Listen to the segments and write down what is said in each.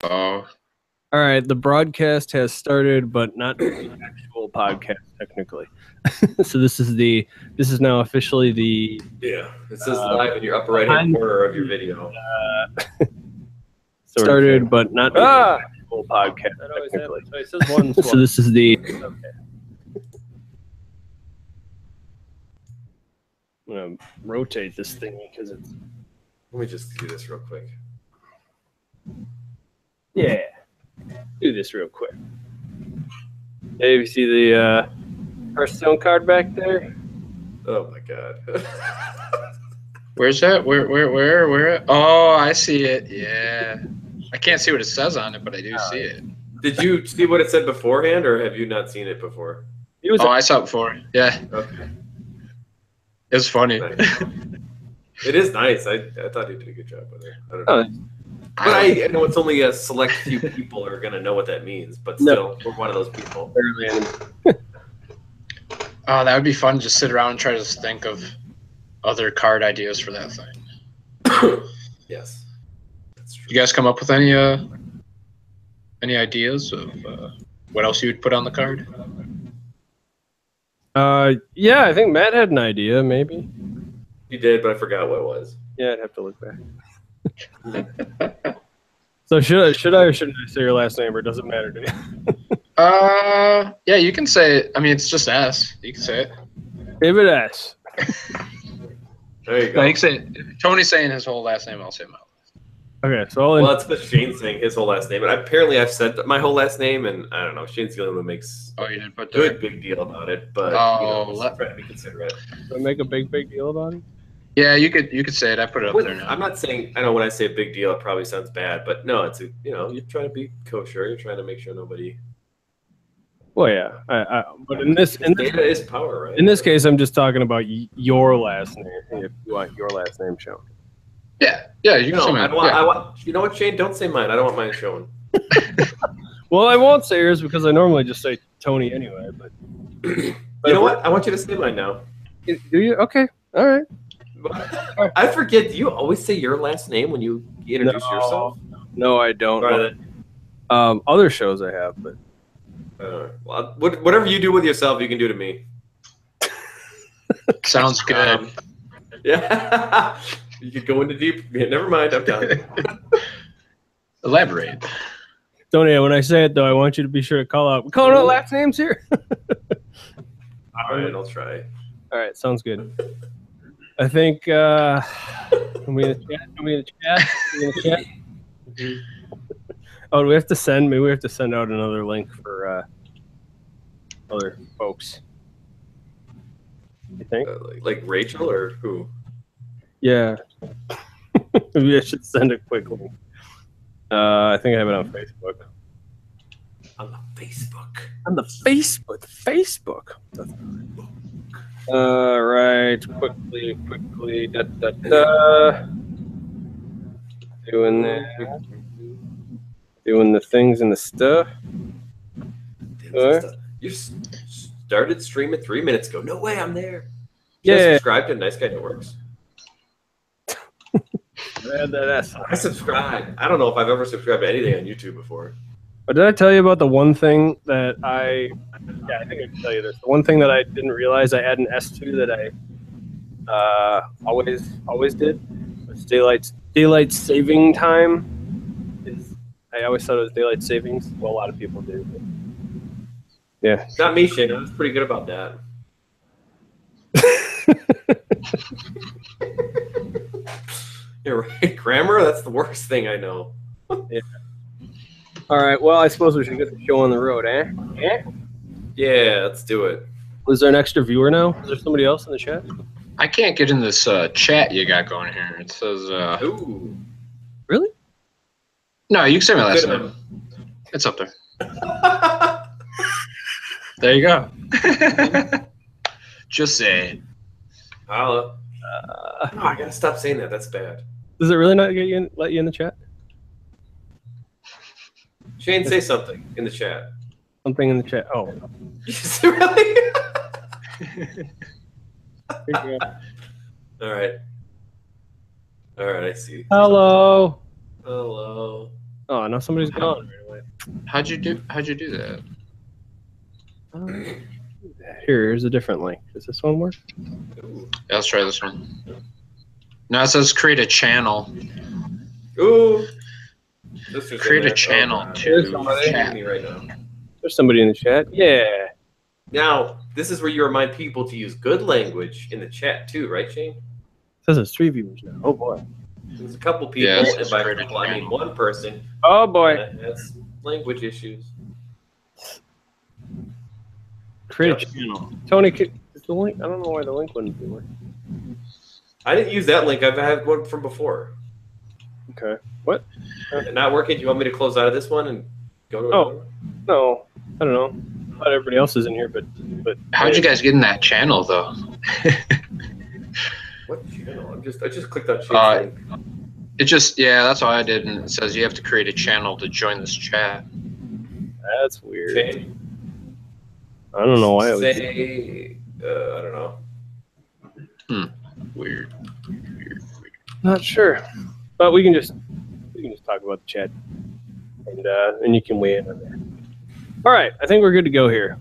Oh, All right, the broadcast has started, but not the actual podcast technically. So this is now officially the Yeah, it says live in your upper right hand corner of your video. Started, but not the actual podcast technically. So it says one. So this is the. Okay. I'm gonna rotate this thing because it's. Let me just do this real quick. Yeah, do this real quick. Hey, you see the Hearthstone card back there? Oh my god. where's that? Where? Oh, I see it. Yeah. I can't see what it says on it, but I do see it. Did you see what it said beforehand, or have you not seen it before? I saw it before. Yeah. Okay. It was funny. Nice. It is nice. I thought he did a good job with it. I don't know. But I know it's only a select few people are going to know what that means, but still, we're one of those people. Oh, that would be fun to just sit around and try to think of other card ideas for that thing. Yes. That's true. You guys come up with any ideas of what else you would put on the card? Yeah, I think Matt had an idea, maybe. You did, but I forgot what it was. Yeah, I'd have to look back. So should I or shouldn't I say your last name, or does it matter to you? Yeah, you can say it. I mean, it's just S. You can say it. Give it S. There you go. No, you can say it. If Tony's saying his whole last name, I'll say my last. Okay, so well, that's because Shane's saying his whole last name, and apparently I've said my whole last name, and I don't know. Shane's the only one who makes you didn't put good big deal about it, but let's try to be considerate. Do I make a big deal about it? Yeah, you could say it. I put it up there now. I'm not saying. I know when I say a big deal, it probably sounds bad, but no, it's you're trying to be kosher. You're trying to make sure nobody. Well, yeah, but in this data is power, right? In this case, I'm just talking about your last name. If you want your last name shown. Yeah, you can say mine. I want. You know what, Shane? Don't say mine. I don't want mine shown. Well, I won't say yours because I normally just say Tony anyway. But you know what? I want you to say mine now. Do you? Okay. All right. I forget. Do you always say your last name when you introduce yourself? No, I don't. Other shows I have, but well, whatever you do with yourself, you can do to me. Sounds good. Yeah, you could go into deep. Yeah, never mind. I'm done. Elaborate. Tony, when I say it though, I want you to be sure to call out. We're calling out last names here. All right, I'll try. All right, sounds good. I think can we in the chat? Oh, do we have to send? Maybe we have to send out another link for other folks. You think? Like Rachel or who? Yeah. Maybe I should send a quick link. I think I have it on Facebook. On the Facebook. On the Facebook. Facebook. Right. Quickly. Doing the things and the stuff. You started streaming 3 minutes ago. No way, I'm there. Yeah. Subscribe to Nice Guy Networks. I subscribe. I don't know if I've ever subscribed to anything on YouTube before. But did I tell you about the one thing that I think I can tell you this. The one thing that I didn't realize I had an S2 that I always did was daylight saving time. I always thought it was daylight savings. Well, a lot of people do. But yeah. Not me, Shane. I was pretty good about that. You're right. Grammar? That's the worst thing I know. Yeah. All right. Well, I suppose we should get the show on the road, eh? Yeah, let's do it. Was there an extra viewer now? Is there somebody else in the chat? I can't get in this chat you got going here. It says. Ooh. Really? No, you can say my last name. It's up there. There you go. Just say it. No, I gotta stop saying that. That's bad. Does it really not let you in the chat? Shane, say something in the chat. Something in the chat. Oh. Really? All right. I see. Hello. Hello. Oh, now somebody's gone right away. How'd you do that? Here's a different link. Does this one work? Yeah, let's try this one. Now it says create a channel. Ooh. Create a channel There's to somebody. chat. Me right now. There's somebody in the chat. Yeah. Now, this is where you remind people to use good language in the chat too, right, Shane? It says it's 3 viewers now. Oh boy. There's a couple people, Yeah, and by a couple, I mean one person. Oh boy. That has language issues. Create a channel. Tony, is the link? I don't know why the link wouldn't be working. I didn't use that link. I've had one from before. Okay. What? Not working. Do you want me to close out of this one and go to another one? No. I don't know. Not everybody else is in here, but. How'd you guys get in that channel though? What channel? I just clicked on Shane's link. It just that's all I did, and it says you have to create a channel to join this chat. That's weird. Shane, I don't know why it was. say, I don't know. Weird. Not sure, but we can just talk about the chat, and you can weigh in on there. All right, I think we're good to go here.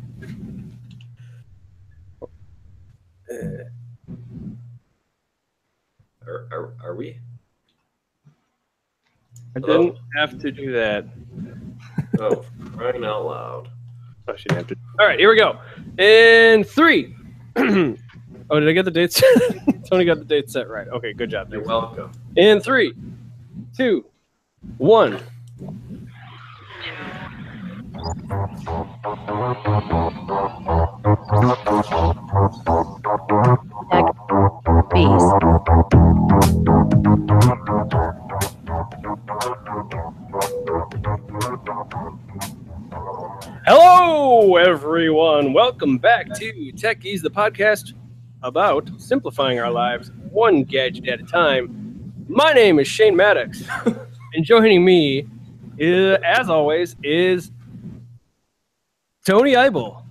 Are we? I didn't have to do that. Oh, crying out loud. I shouldn't have to. All right, here we go. In 3. Oh, did I get the dates? Tony got the date set right. Okay, good job. You're welcome. In 3, 2, 1. Peace. Hello, everyone. Welcome back to Techies, the podcast about simplifying our lives one gadget at a time. My name is Shane Maddox, and joining me, as always, is Tony Eibel.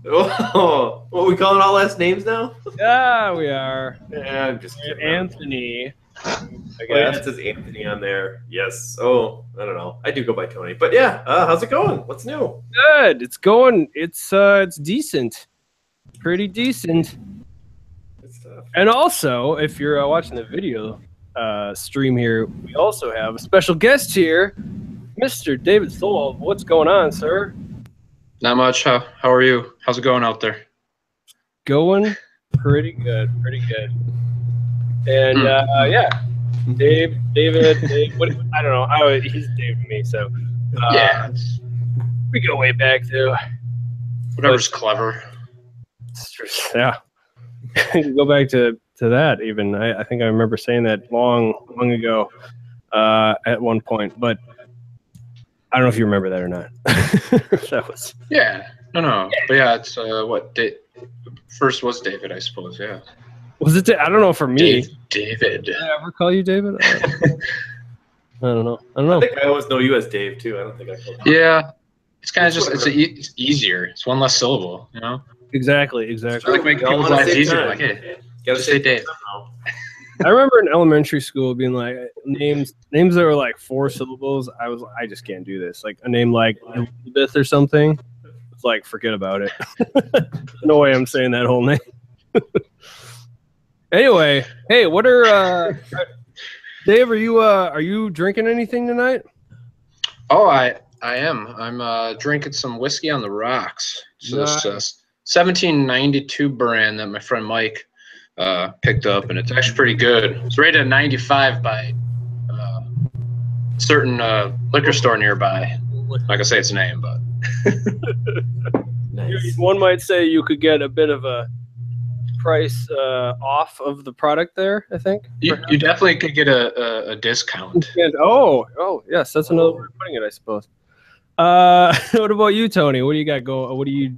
Oh, what, we calling all last names now? Yeah, we are. Yeah, I'm just kidding. Anthony. I Yeah, guess. it says Anthony on there. Yes. Oh, I don't know. I do go by Tony, but yeah. How's it going? What's new? Good. It's going. It's decent. Pretty decent. Good stuff. And also, if you're watching the video stream here, we also have a special guest here, Mr. David Solwald. What's going on, sir? Not much. How are you? How's it going out there? Going pretty good. Pretty good. And yeah, David. What, I don't know. He's Dave to me, so we go way back too. Whatever's clever. Yeah, go back to that. Even I think I remember saying that long ago at one point, but I don't know if you remember that or not. That was no. But yeah, it's what first was David, I suppose. Yeah. Was it? I don't know. For me, David. Did I ever call you David? I don't know. I think I always know you as Dave too. I don't think I called you. Yeah, it's kind of just it's easier. It's one less syllable, you know. Exactly. I like making people's lives easier. Like, hey, just say Dave. I remember in elementary school being like names that were like 4 syllables. I just can't do this. Like a name like Elizabeth or something. It's like forget about it. No way I'm saying that whole name. Anyway, hey, what are Dave? Are you drinking anything tonight? Oh, I am. I'm drinking some whiskey on the rocks. So this 1792 brand that my friend Mike picked up, and it's actually pretty good. It's rated at 95 by a certain liquor store nearby. Not gonna say its name, but Nice. One might say you could get a bit of a price off of the product there. I think you definitely could get a discount. And, oh yes, that's another way of putting it, I suppose. What about you, Tony? What do you got going? What are you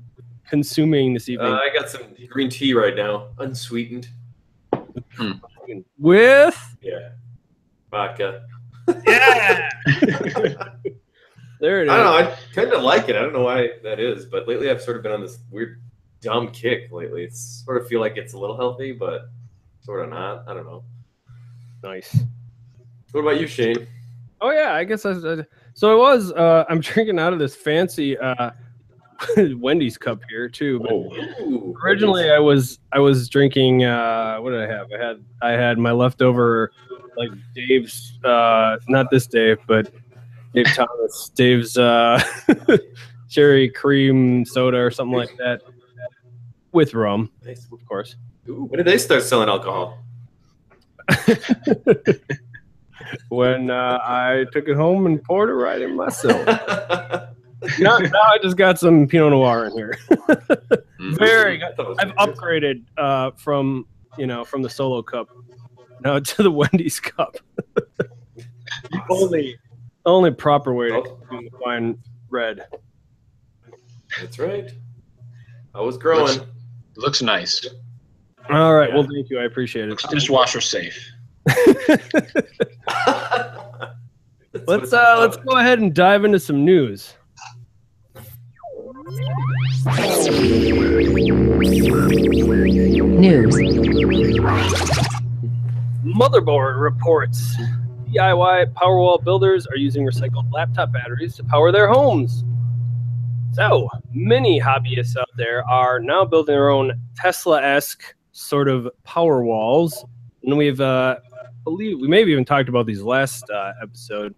consuming this evening? I got some green tea right now, unsweetened. With Vodka. yeah. There it is. I don't know. I tend to like it. I don't know why that is, but lately I've sort of been on this weird, dumb kick lately. It's sort of feel like it's a little healthy, but sort of not. I don't know. Nice. What about you, Shane? Oh yeah, I guess So I was. I'm drinking out of this fancy Wendy's cup here too. But originally, I was drinking. What did I have? I had my leftover, like Dave's. Not this Dave, but Dave Thomas. Dave's cherry cream soda or something like that, with rum, of course. Ooh, when did they start selling alcohol? When I took it home and poured it right in myself. now I just got some Pinot Noir in here. Very good. I've upgraded from the Solo cup now to the Wendy's cup. only proper way to find red. That's right. I was growing. Looks nice. All right. Yeah. Well, thank you. I appreciate it. Dishwasher safe. Let's go ahead and dive into some news. News. Motherboard reports DIY Powerwall builders are using recycled laptop batteries to power their homes. So many hobbyists out there are now building their own Tesla-esque sort of power walls, and we've believe we may have even talked about these last episode.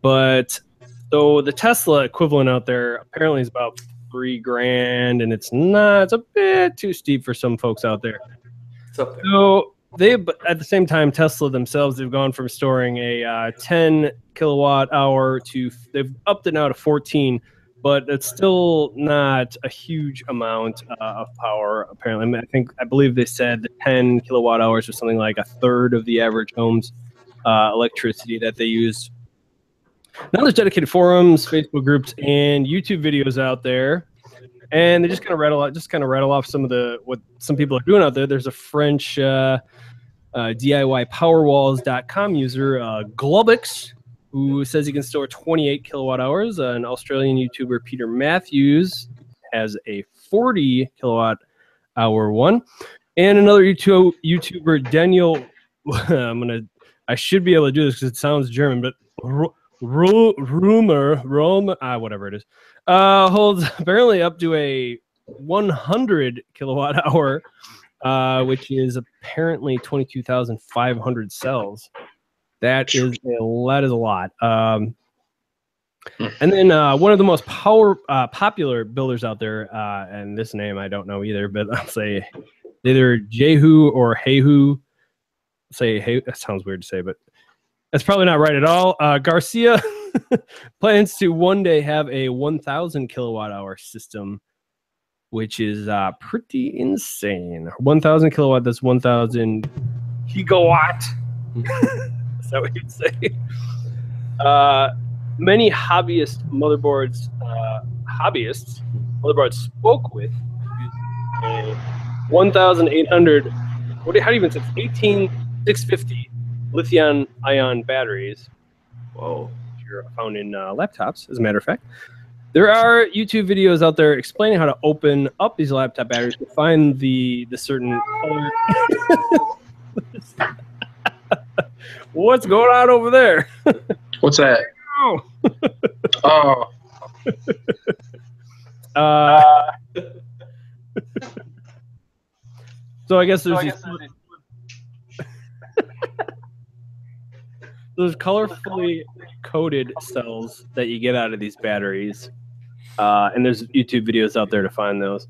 But so the Tesla equivalent out there apparently is about $3,000, and it's a bit too steep for some folks out there. It's up there. So but at the same time, Tesla themselves, they've gone from storing a 10 kilowatt hour to they've upped it now to 14, but it's still not a huge amount of power. Apparently, I believe they said the 10 kilowatt hours was something like a third of the average home's electricity that they use. Now there's dedicated forums, Facebook groups, and YouTube videos out there. And they just kind of rattle off some of what some people are doing out there. There's a French DIYpowerwalls.com user, Globix, who says he can store 28 kilowatt hours. An Australian YouTuber, Peter Matthews, has a 40 kilowatt hour one. And another YouTuber, Daniel, I should be able to do this because it sounds German, but Rumor, whatever it is, holds apparently up to a 100 kilowatt hour, which is apparently 22,500 cells. That is a lot. And then one of the most popular builders out there, and this name I don't know either, but I'll say either Jehu or Hehu. Say hey, that sounds weird to say, but that's probably not right at all. Garcia plans to one day have a 1,000 kilowatt hour system, which is pretty insane. 1,000 kilowatt, that's 1,000 gigawatt. Is that what you'd say? Many motherboards spoke with a 1,800. How do you even say 18,650 lithium-ion batteries. Whoa. You're found in laptops, as a matter of fact. There are YouTube videos out there explaining how to open up these laptop batteries to find the certain color. What's going on over there? What's that? Oh. So I guess there's colorfully coded cells that you get out of these batteries, and there's YouTube videos out there to find those.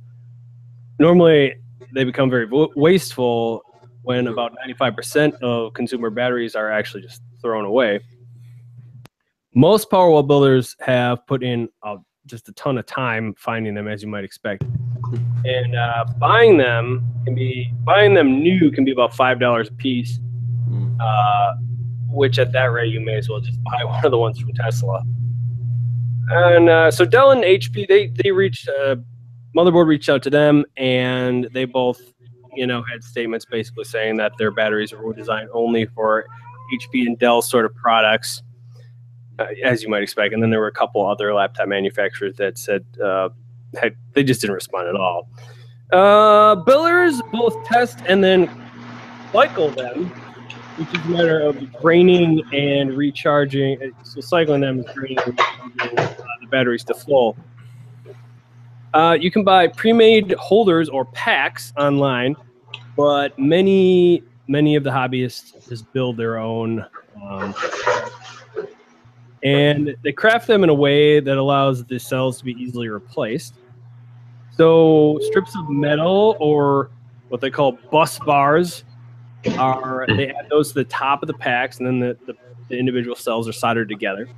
Normally, they become very wasteful when about 95% of consumer batteries are actually just thrown away. Most Powerwall builders have put in just a ton of time finding them, as you might expect. And buying them new can be about $5 a piece, which at that rate you may as well just buy one of the ones from Tesla. And so Dell and HP, they reached Motherboard reached out to them, and they both had statements basically saying that their batteries were designed only for HP and Dell sort of products, as you might expect. And then there were a couple other laptop manufacturers that said they just didn't respond at all. Builders both test and then cycle them which is a matter of draining and recharging. So cycling them is draining and recharging the batteries to full. You can buy pre-made holders or packs online, but many of the hobbyists just build their own. And they craft them in a way that allows the cells to be easily replaced. So strips of metal, or what they call bus bars, they add those to the top of the packs, and then the individual cells are soldered together.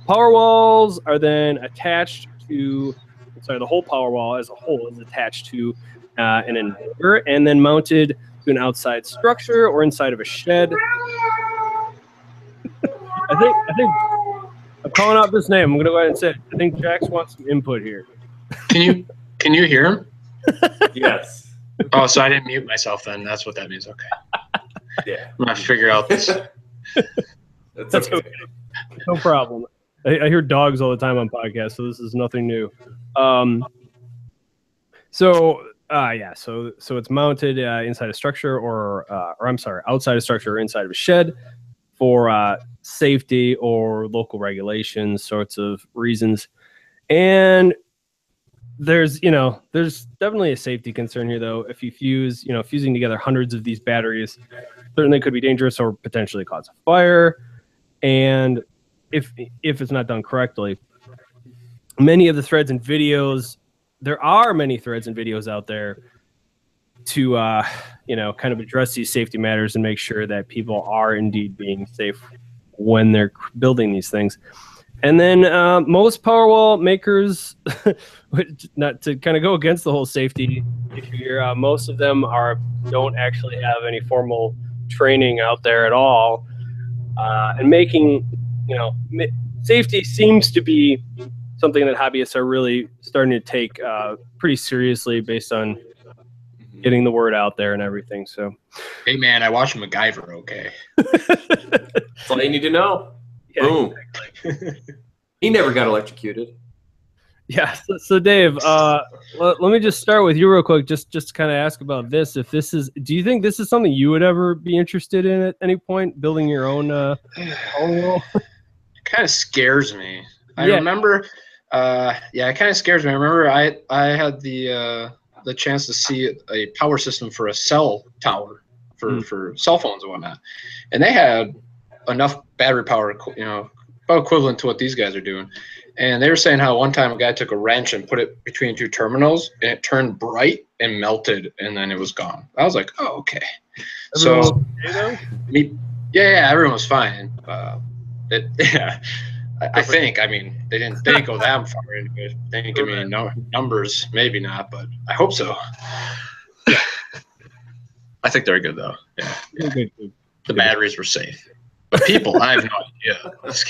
Power walls are then attached to, the whole power wall as a whole is attached to an inverter, and then mounted to an outside structure or inside of a shed. I think I'm calling out this name. I'm going to go ahead and say it. I think Jax wants some input here. Can you hear him? Yes. Oh, so I didn't mute myself then. That's what that means. Okay. Yeah. I'm going to figure out this. That's okay. No problem. I hear dogs all the time on podcasts, so this is nothing new. So it's mounted inside a structure or I'm sorry, outside a structure or inside of a shed for safety or local regulations sorts of reasons. And there's definitely a safety concern here, though. If you fusing together hundreds of these batteries certainly could be dangerous or potentially cause a fire. And if it's not done correctly, many of the threads and videos, there are many threads and videos out there to kind of address these safety matters and make sure that people are indeed being safe when they're building these things. And then most Powerwall makers, not to kind of go against the whole safety issue here, most of them don't actually have any formal training out there at all. And making, safety seems to be something that hobbyists are really starting to take pretty seriously based on getting the word out there and everything. So, hey man, I watched MacGyver. Okay, that's all you need to know. Yeah, boom. Exactly. He never got electrocuted. Yeah. So Dave, let me just start with you real quick. Just to kind of ask about this. Do you think this is something you would ever be interested in at any point, building your own wall? It kind of scares me. I remember. It kind of scares me. I remember I had the chance to see a power system for a cell tower for cell phones and whatnot, and they had enough battery power, about equivalent to what these guys are doing. And they were saying how one time a guy took a wrench and put it between two terminals, and it turned bright and melted, and then it was gone. I was like, oh, okay. Everyone was fine. I think. I mean, they didn't go that far into it. They didn't give me any numbers. Maybe not, but I hope so. I think they're good though. Yeah. The batteries were safe. But people, I have no idea. Let's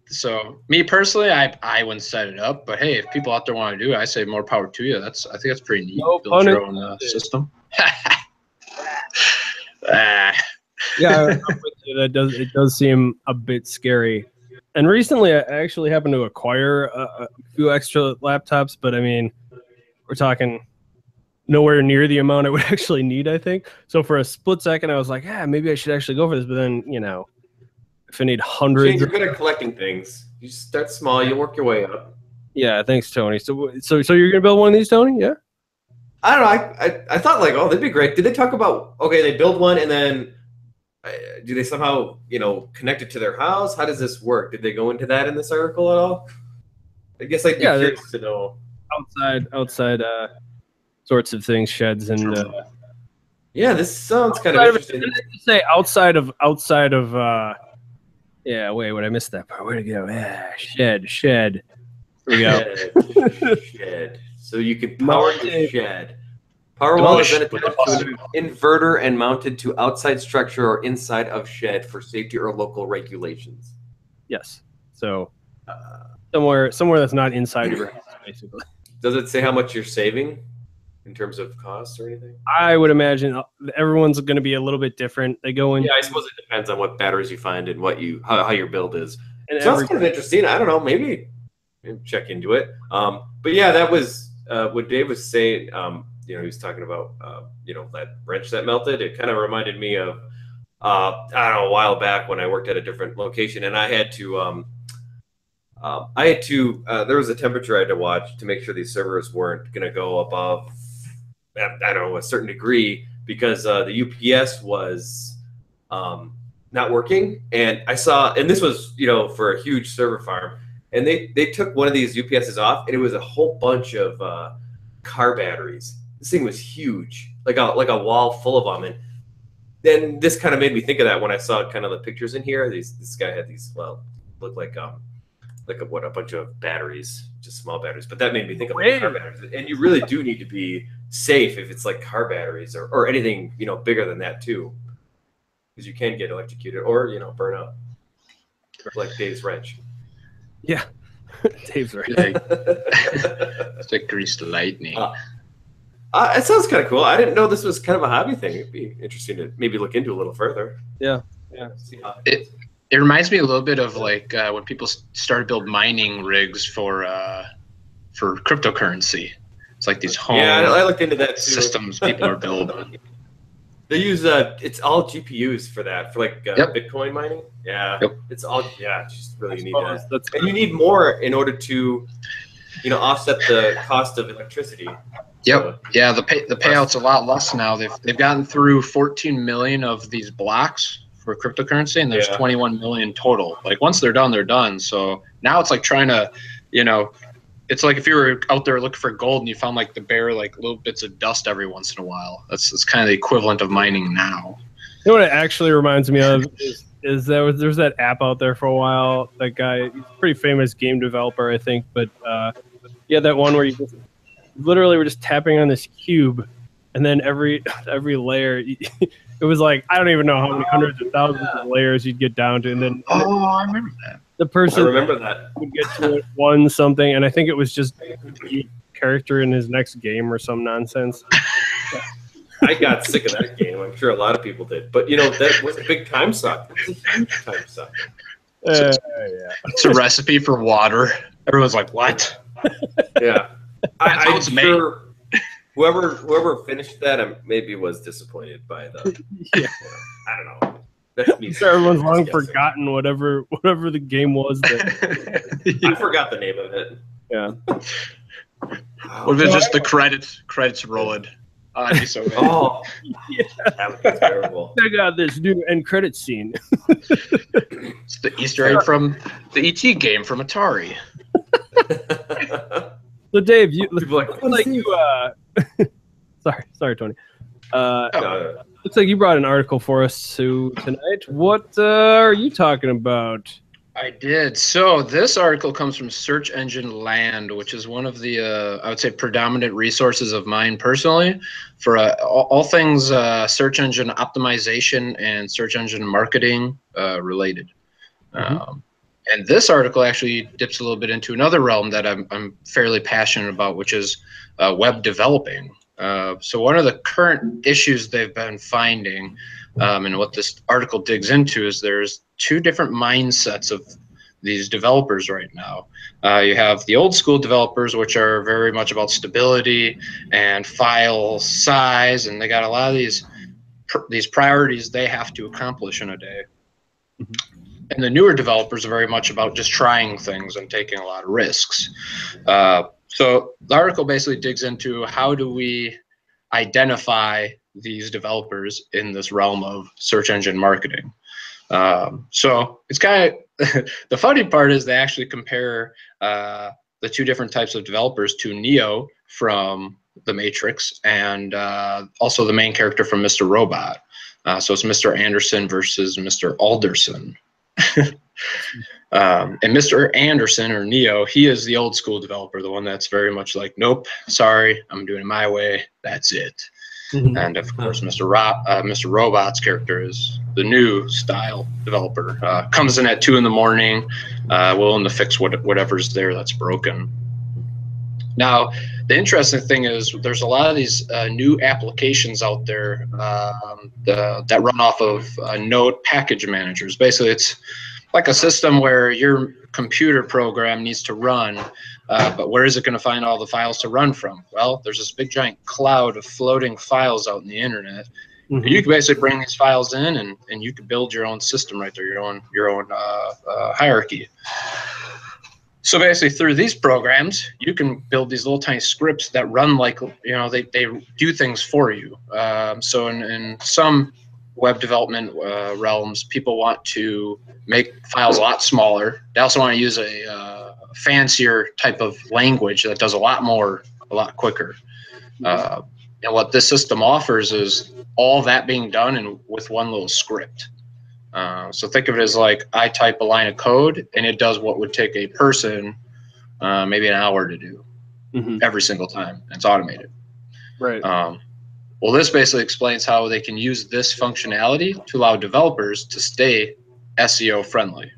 so me personally, I wouldn't set it up. But hey, if people out there want to do it, I say more power to you. I think that's pretty neat. Build your own system. Yeah, I'm with you. It does seem a bit scary. And recently, I actually happened to acquire a few extra laptops, but I mean, we're talking nowhere near the amount I would actually need, I think. So for a split second, I was like, maybe I should actually go for this. But then, if I need hundreds, Shane, you're good at collecting things. You start small, you work your way up. Yeah, thanks, Tony. So you're gonna build one of these, Tony? Yeah. I don't know. I thought like, oh, that'd be great. Did they talk about they build one and then do they somehow connect it to their house? How does this work? Did they go into that in this article at all? I guess I'd be curious to know. Outside sorts of things, sheds and. This sounds kind of interesting. Did they say outside of? Yeah, wait, I missed that part. Where'd it go? Shed. Here we go. Shed. So you can power the shed. Powerwall is then attached to an inverter and mounted to outside structure or inside of shed for safety or local regulations. Yes. So somewhere that's not inside your house, basically. Does it say how much you're saving in terms of cost or anything? I would imagine everyone's going to be a little bit different. They go in. Yeah, I suppose it depends on what batteries you find and how your build is. Sounds kind of interesting. I don't know. Maybe check into it. But yeah, that was what Dave was saying. he was talking about that wrench that melted. It kind of reminded me of I don't know, a while back when I worked at a different location, and I had to there was a temperature I had to watch to make sure these servers weren't going to go above, I don't know, a certain degree, because the UPS was not working. And I saw, and this was, for a huge server farm, and they took one of these UPSs off, and it was a whole bunch of car batteries. This thing was huge, like a wall full of them. And then this kind of made me think of that when I saw kind of the pictures in here. This guy had these, looked like a bunch of batteries, just small batteries. But that made me think of car batteries. And you really do need to be safe if it's like car batteries or anything, bigger than that too, because you can get electrocuted or burn up, like Dave's wrench. Yeah, Dave's wrench. It's like greased lightning. It sounds kind of cool. I didn't know this was kind of a hobby thing. It'd be interesting to maybe look into a little further. Yeah. See how it reminds me a little bit of like when people started build mining rigs for cryptocurrency. It's like these home I looked into that too. Systems people are building. They use it's all GPUs for that, for like Bitcoin mining. Yeah, it's all just really you need that. And you need more in order to offset the cost of electricity. Yep. Yeah, the payout's a lot less now. They've gotten through 14 million of these blocks for cryptocurrency, and there's 21 million total. Like once they're done, they're done. So now it's like trying to, it's like if you were out there looking for gold and you found like the bare like little bits of dust every once in a while. That's kind of the equivalent of mining now. You know what it actually reminds me of is there's that app out there for a while. That guy, he's a pretty famous game developer, I think, but that one where you just literally were just tapping on this cube, and then every layer, it was like I don't even know how many hundreds of thousands of layers you'd get down to, and then I remember that. The person I remember that would get to it, won something, and I think it was just a character in his next game or some nonsense. I got sick of that game. I'm sure a lot of people did, but that was a big time suck. It was a huge time suck. It's a recipe for water. Everyone's like, what? Yeah. I'm sure whoever finished that maybe was disappointed by the. I don't know. That's me. So everyone's long forgotten whatever the game was. I forgot the name of it. Yeah. What if it's just the credits rolling? Oh, that'd be so good. Oh, yeah. That would be terrible. I got this new end credit scene. It's the Easter egg from the ET game from Atari. So Dave, sorry, Tony. Looks like you brought an article for us tonight. What are you talking about? I did. So this article comes from Search Engine Land, which is one of the, I would say, predominant resources of mine personally for all things search engine optimization and search engine marketing related. Mm-hmm. And this article actually dips a little bit into another realm that I'm fairly passionate about, which is web developing. So one of the current issues they've been finding, and what this article digs into, is there's two different mindsets of these developers right now. You have the old school developers, which are very much about stability and file size, and they got a lot of these priorities they have to accomplish in a day. Mm-hmm. And the newer developers are very much about just trying things and taking a lot of risks. So the article basically digs into how do we identify these developers in this realm of search engine marketing. So it's kind of, the funny part is they actually compare the two different types of developers to Neo from The Matrix and also the main character from Mr. Robot. So it's Mr. Anderson versus Mr. Alderson. And Mr. Anderson, or Neo, he is the old school developer, the one that's very much like, nope, sorry, I'm doing it my way, that's it. Mm-hmm. And of course, Mr. Robot's character is the new style developer. Comes in at 2 in the morning, willing to fix whatever's there that's broken. Now, the interesting thing is there's a lot of these new applications out there that run off of Node package managers. Basically, it's like a system where your computer program needs to run But where is it going to find all the files to run from? Well, there's this big giant cloud of floating files out in the internet. Mm-hmm. You can basically bring these files in, and you can build your own system right there, your own hierarchy. So basically, through these programs, you can build these little tiny scripts that run like, they do things for you. So in some web development realms, people want to make files a lot smaller. They also want to use a fancier type of language that does a lot more, a lot quicker. And what this system offers is all that being done with one little script. So think of it as like I type a line of code and it does what would take a person maybe an hour to do every single time. It's automated. Right. Well, this basically explains how they can use this functionality to allow developers to stay SEO friendly.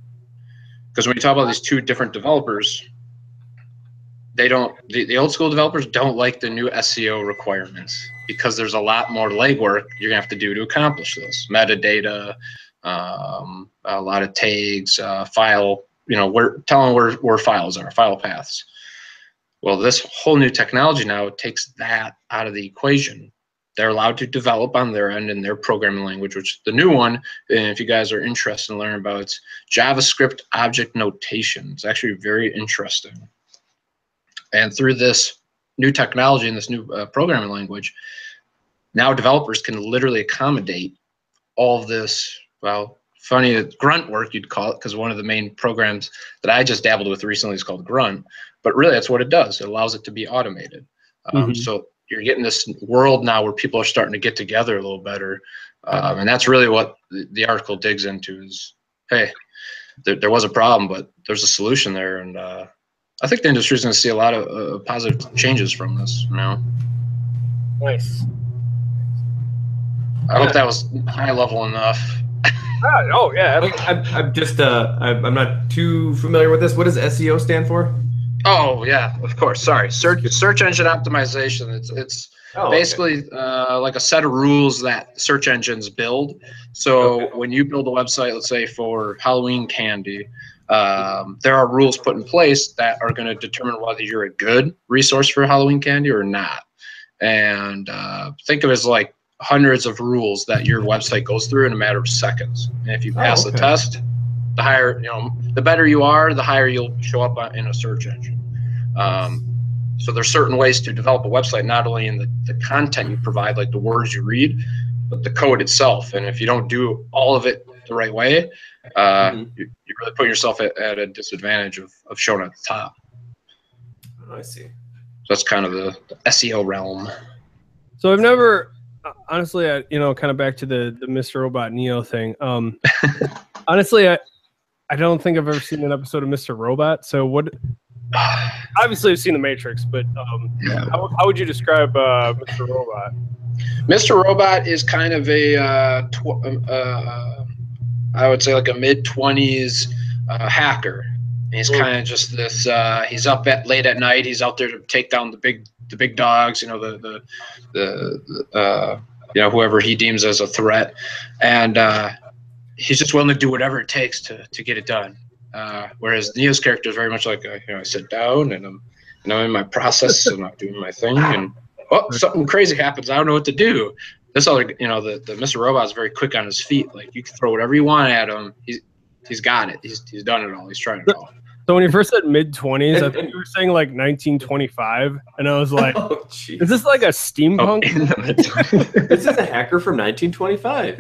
Because when you talk about these two different developers, the old school developers don't like the new SEO requirements because there's a lot more legwork you're gonna have to do to accomplish this. Metadata, a lot of tags, file, we're telling where files are, file paths. Well, this whole new technology now takes that out of the equation. They're allowed to develop on their end in their programming language, which the new one, and if you guys are interested in learning about, it's JavaScript object notation. It's actually very interesting. And through this new technology and this new programming language, now developers can literally accommodate all of this, well, funny grunt work you'd call it, because one of the main programs that I just dabbled with recently is called Grunt. But really, that's what it does. It allows it to be automated. So you're getting this world now where people are starting to get together a little better. And that's really what the article digs into is, hey, there was a problem, but there's a solution there. And I think the industry is going to see a lot of positive changes from this. Nice. I hope that was high level enough. Oh yeah. I'm just I'm not too familiar with this. What does SEO stand for? Oh yeah, of course. Sorry, search engine optimization. It's basically like a set of rules that search engines build. So when you build a website, let's say for Halloween candy, there are rules put in place that are going to determine whether you're a good resource for Halloween candy or not. And think of it as like hundreds of rules that your website goes through in a matter of seconds. And if you pass the test, the higher, the better you are, the higher you'll show up in a search engine. So there's certain ways to develop a website, not only in the content you provide, like the words you read, but the code itself. And if you don't do all of it the right way, you're really putting yourself at a disadvantage of showing at the top. Oh, I see. So that's kind of the SEO realm. So I've never, honestly, kind of back to the Mr. Robot Neo thing. Honestly, I don't think I've ever seen an episode of Mr. Robot. So what? Obviously, I've seen The Matrix, but how would you describe Mr. Robot? Mr. Robot is kind of a, I would say like a mid-20s hacker. And he's kind of just this. He's up late at night. He's out there to take down the big dogs. Whoever he deems as a threat, and he's just willing to do whatever it takes to get it done. Whereas Neo's character is very much like, I sit down and I'm in my process and I'm doing my thing, and something crazy happens. I don't know what to do. This other, the Mr. Robot is very quick on his feet. Like you can throw whatever you want at him. He's got it. He's done it all. He's trying it all. So when you first said mid-20s, I think you were saying like 1925, and I was like, is this like a steampunk? This is a hacker from 1925.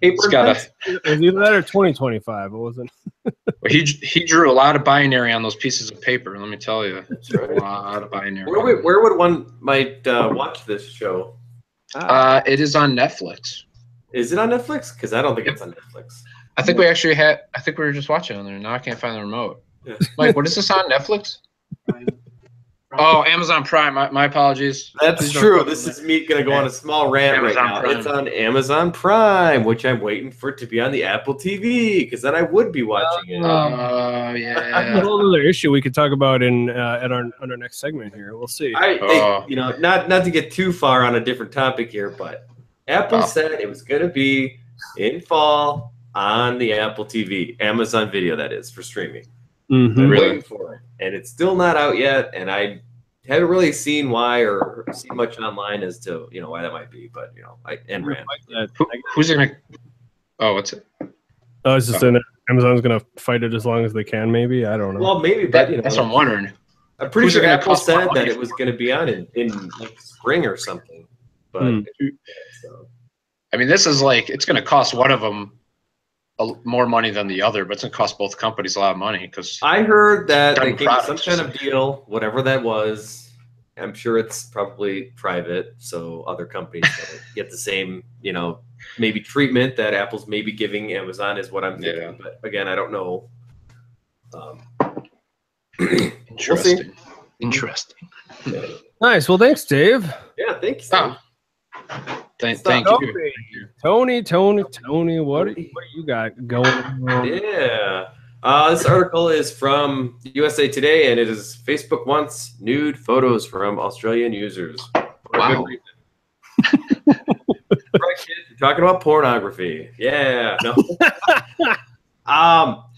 It was either that or 2025. It wasn't. He drew a lot of binary on those pieces of paper. Let me tell you, that's right. A lot of binary. Where would one might watch this show? It is on Netflix. Is it on Netflix? Because I don't think it's on Netflix. I think we actually had. I think we were just watching on there. Now I can't find the remote. Yeah. Mike, what is this on Netflix? Oh, Amazon Prime. My apologies. That's true. This is me going to go on a small rant right now. Prime. It's on Amazon Prime, which I'm waiting for it to be on the Apple TV, because then I would be watching it. Oh, yeah. A whole other issue we could talk about on our next segment here. We'll see. I think, not to get too far on a different topic here, but Apple said it was going to be in fall on the Apple TV, Amazon Video, that is, for streaming. Mm-hmm. I'm Really? waiting for it, and it's still not out yet. And I haven't really seen why or seen much online as to why that might be. But and Rand. Who's gonna? Oh, what's it? I was just saying that Amazon's gonna fight it as long as they can. Maybe, I don't know. Well, maybe, but That's what I'm wondering. I'm pretty Who's it sure gonna Apple cost more said money that it for? was going to be on in like spring or something. But so. I mean, this is like it's gonna cost one of them more money than the other, but it's gonna cost both companies a lot of money because I heard that they Done gave some products. kind of deal, whatever that was. I'm sure it's probably private, so other companies don't get the same, maybe treatment that Apple's maybe giving Amazon is what I'm thinking. Yeah. But again, I don't know. interesting. Interesting. Yeah, Nice. Well, thanks, Dave. thanks. Steve. Thank you. Tony, what do you got going on? Yeah. This article is from USA Today, and it is Facebook wants nude photos from Australian users. Wow. Right, kids, we're talking about pornography. Yeah. No.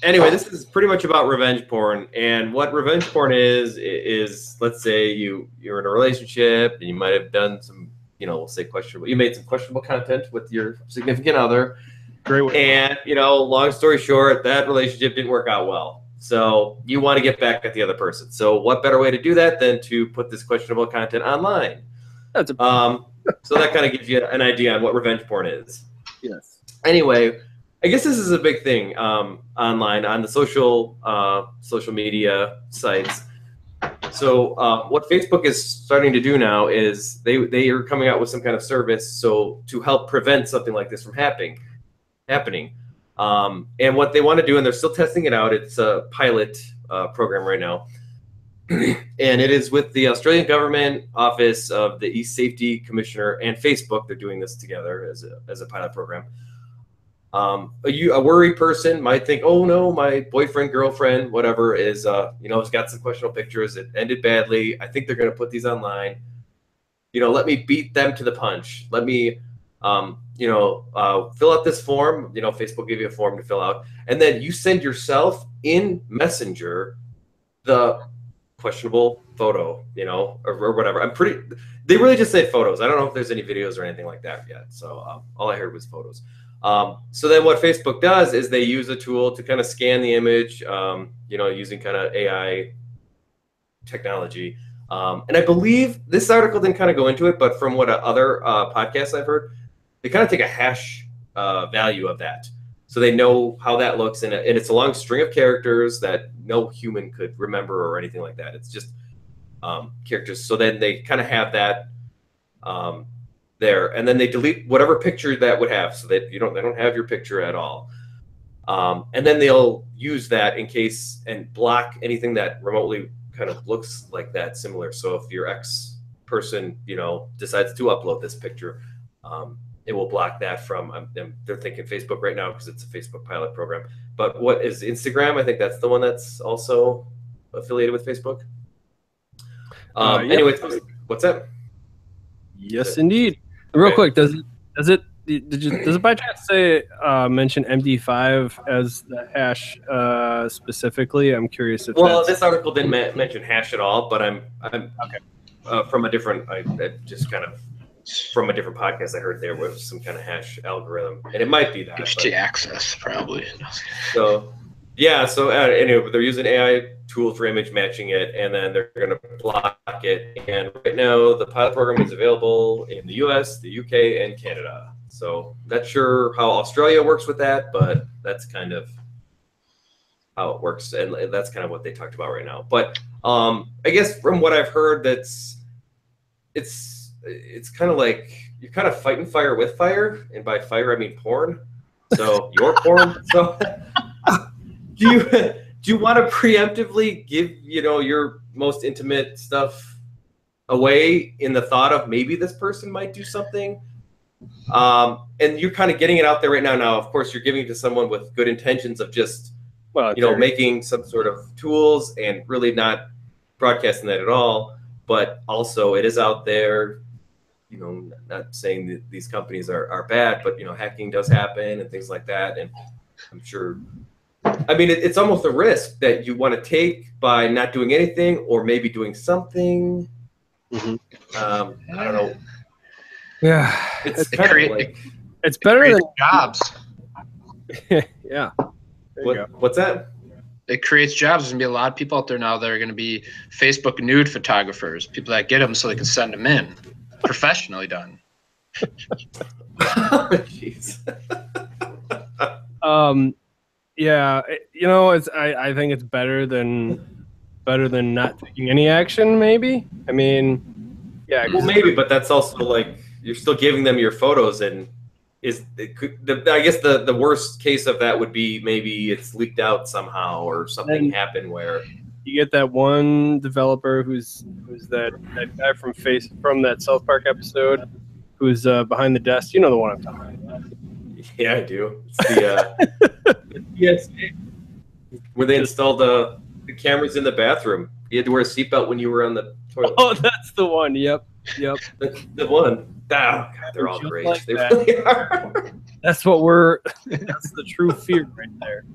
Anyway, this is pretty much about revenge porn, and what revenge porn is let's say you're in a relationship and you might have done some, we'll say questionable. You made some questionable content with your significant other. Great way. And, long story short, that relationship didn't work out well. So you want to get back at the other person. So what better way to do that than to put this questionable content online? That's so that kind of gives you an idea on what revenge porn is. Yes. Anyway, I guess this is a big thing online on the social media sites. So what Facebook is starting to do now is they are coming out with some kind of service to help prevent something like this from happening. And what they want to do, and they're still testing it out, it's a pilot program right now. And it is with the Australian Government Office of the East Safety Commissioner and Facebook. They're doing this together as a pilot program. A worried person might think, oh no, my boyfriend, girlfriend, whatever has got some questionable pictures. It ended badly. I think they're going to put these online. Let me beat them to the punch. Let me fill out this form. Facebook give you a form to fill out, and then you send yourself in Messenger the questionable photo, or whatever. They really just say photos. I don't know if there's any videos or anything like that yet. So all I heard was photos. So then what Facebook does is they use a tool to kind of scan the image, using kind of AI technology. And I believe this article didn't kind of go into it, but from what other podcasts I've heard, they kind of take a hash value of that. So they know how that looks, and it's a long string of characters that no human could remember or anything like that. It's just characters. So then they kind of have that there, and then they delete whatever picture that would have, so that they don't have your picture at all. And then they'll use that in case and block anything that remotely kind of looks like that, similar. So if your ex person, decides to upload this picture, it will block that from. They're thinking Facebook right now because it's a Facebook pilot program. But what is Instagram? I think that's the one that's also affiliated with Facebook. Anyway, what's that? Yes, indeed. Real quick, does it by chance say mention MD5 as the hash specifically? I'm curious if. Well, this article didn't mention hash at all, but I'm okay. From a different, from a different podcast, I heard there was some kind of hash algorithm, and it might be that. HT access, probably. So, yeah. So anyway, they're using AI tool for image matching it, and then they're going to block it. And right now, the pilot program is available in the U.S., the U.K., and Canada. So, not sure how Australia works with that, but that's kind of how it works, and that's kind of what they talked about right now. But I guess from what I've heard, it's kind of like you're kind of fighting fire with fire, and by fire I mean porn. So your porn. So do you want to preemptively give your most intimate stuff away in the thought of maybe this person might do something? And you're kind of getting it out there right now. Now, of course, you're giving it to someone with good intentions of just making some sort of tools and really not broadcasting that at all. But also, it is out there. Not saying that these companies are bad, but hacking does happen and things like that. And I'm sure I mean, it's almost a risk that you want to take by not doing anything or maybe doing something. Mm-hmm. I don't know. Yeah, It's kind of like it's better than jobs. Yeah. There you go. What's that? It creates jobs. There's gonna be a lot of people out there now that are gonna be Facebook nude photographers. People that get them so they can send them in, professionally done. Jeez. Yeah, I think it's better than not taking any action. Maybe. I mean, yeah. Well, maybe, but that's also like you're still giving them your photos, and I guess the worst case of that would be maybe it's leaked out somehow or something happened where you get that one developer who's that guy from that South Park episode who's behind the desk. You know the one I'm talking about. Yeah, I do. It's the Diez, where they installed the cameras in the bathroom. You had to wear a seatbelt when you were on the toilet. Oh, that's the one. Yep. The one. Oh, God, they're all Just great. like They that. really are. That's the true fear right there.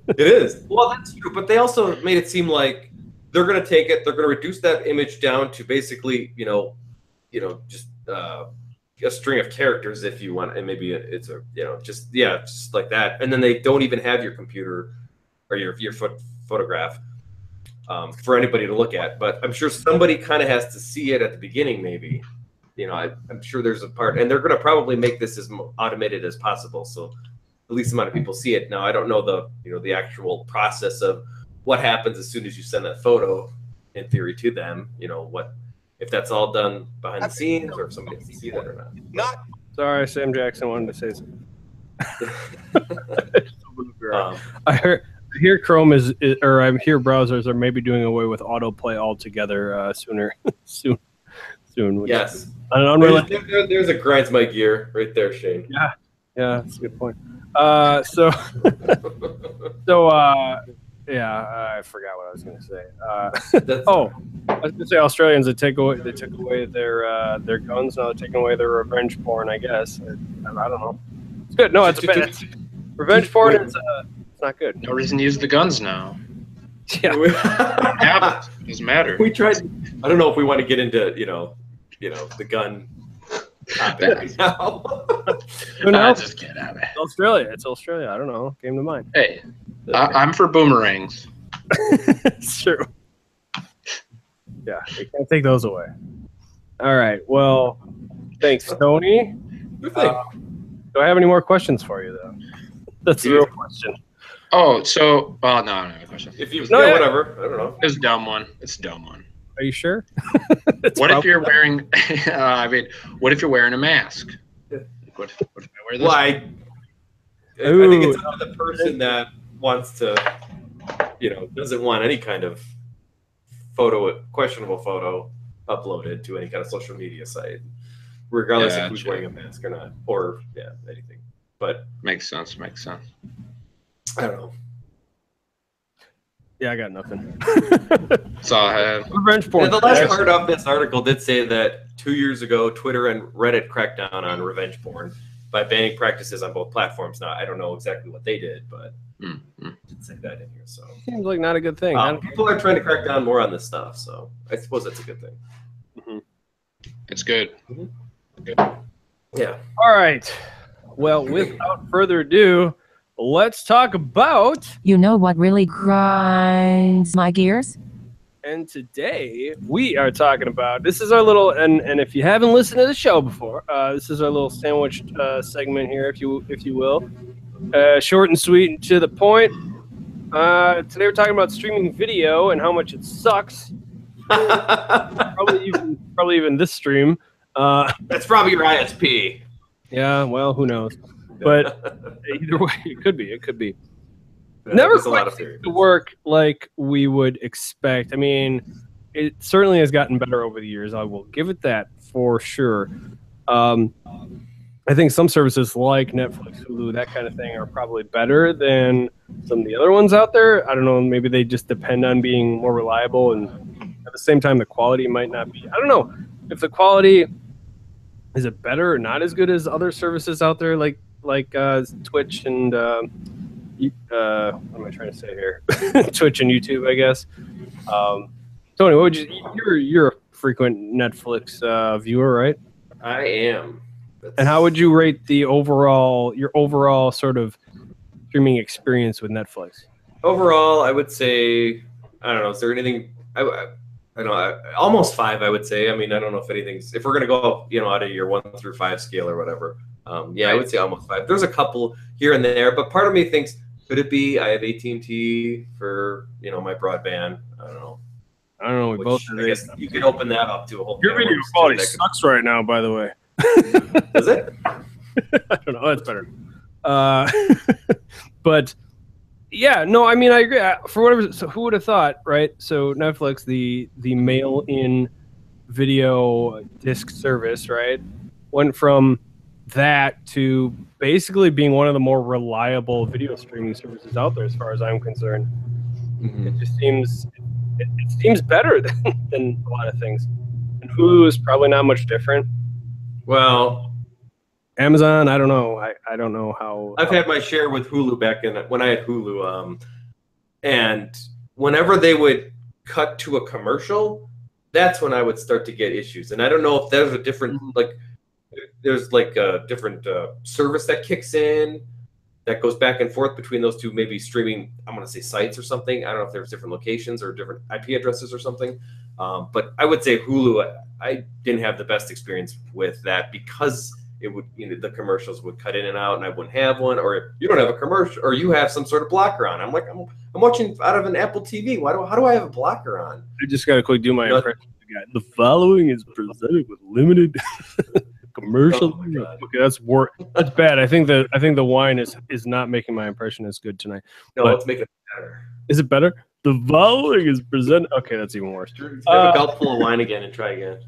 It is. Well, that's true, but they also made it seem like they're going to take it. They're going to reduce that image down to basically, just a string of characters if you want, and maybe it's just like that. And then they don't even have your computer or your photograph for anybody to look at. But I'm sure somebody kind of has to see it at the beginning, maybe. I'm sure there's a part, and they're going to probably make this as automated as possible, so the least amount of people see it. Now, I don't know the actual process of what happens as soon as you send that photo, in theory, to them. If that's all done behind the scenes, or if somebody can see that or not. Sorry, Sam Jackson wanted to say something. I hear Chrome I hear browsers are maybe doing away with autoplay altogether soon. Yes. There's a grinds my gear right there, Shane. Yeah, that's a good point. I forgot what I was going to say. I was going to say Australians they took away their guns. Now they're taking away their revenge porn. I guess I don't know. It's good. No, it's bad. Revenge porn is it's not good. No reason to use the guns now. Yeah, it doesn't matter. We tried. I don't know if we want to get into the gun topic right now. Just get out of it. It's Australia. I don't know. Came to mind. Hey, I'm for boomerangs. It's true. Yeah, you can't take those away. All right. Well, thanks, Tony. Good thing. Do I have any more questions for you, though? That's the real question. Oh, so no, no question. If you whatever, I don't know. It's a dumb one. It's a dumb one. Are you sure? What if you're wearing? What if you're wearing a mask? What if I wear this? Well, I think it's up to the person that wants to, doesn't want any kind of questionable photo uploaded to any kind of social media site, regardless of who's wearing a mask or not, or anything. But makes sense. I don't know. Yeah, I got nothing. That's all I have. Revenge porn. And the last part of this article did say that 2 years ago, Twitter and Reddit cracked down on revenge porn by banning practices on both platforms. Now, I don't know exactly what they did, but I did say that in here. So seems like not a good thing. People are trying to crack down more on this stuff, so I suppose that's a good thing. Mm-hmm. It's good. Mm-hmm. Good. Yeah. All right. Well, without further ado, let's talk about... You know what really grinds my gears? And today we are talking about... This is our little... And if you haven't listened to the show before, this is our little sandwich segment here, if you will. Short and sweet and to the point. Today we're talking about streaming video and how much it sucks. probably even this stream. That's probably your ISP. Yeah, well, who knows? But either way, it could be. Yeah, Never a lot of quite to work like we would expect. I mean, it certainly has gotten better over the years. I will give it that for sure. I think some services like Netflix, Hulu, that kind of thing are probably better than some of the other ones out there. I don't know. Maybe they just depend on being more reliable, and at the same time, the quality might not be. I don't know if the quality is it better or not as good as other services out there like Twitch and what am I trying to say here? Twitch and YouTube, I guess. Tony, what would you're a frequent Netflix viewer, right? I am. And how would you rate your overall sort of streaming experience with Netflix? Overall, I would say, I don't know. Is there anything? I don't know. Almost 5, I would say. I mean, I don't know if anything's. If we're gonna go, out of your 1 through 5 scale or whatever. Yeah, I would say almost 5. There's a couple here and there, but part of me thinks, could it be? I have AT&T for my broadband. I don't know. We both. I guess you could open that up to a whole. Your video quality sucks right now, by the way. Does it? I don't know. That's better. But yeah, no. I mean, I agree. For whatever. So who would have thought, right? So Netflix, the mail-in video disc service, right, went from that to basically being one of the more reliable video streaming services out there, as far as I'm concerned. Mm-hmm. It just seems. It seems better than a lot of things. And Hulu is probably not much different. Well, Amazon, I don't know. I don't know how. I've had my share with Hulu back when I had Hulu. And whenever they would cut to a commercial, that's when I would start to get issues. And I don't know if there's a different, there's a different service that kicks in that goes back and forth between those two, maybe streaming, I'm going to say sites or something. I don't know if there's different locations or different IP addresses or something. But I would say Hulu, I didn't have the best experience with that because it would, the commercials would cut in and out and I wouldn't have one, or you don't have a commercial or you have some sort of blocker on. I'm like, I'm watching out of an Apple TV. How do I have a blocker on? I just got to quick do my impression. The following is presented with limited commercial. Oh, okay, that's bad. I think the wine is not making my impression as good tonight. No, let's make it better. Is it better? The following is presented. Okay, that's even worse. Have a gulp full of wine again and try again.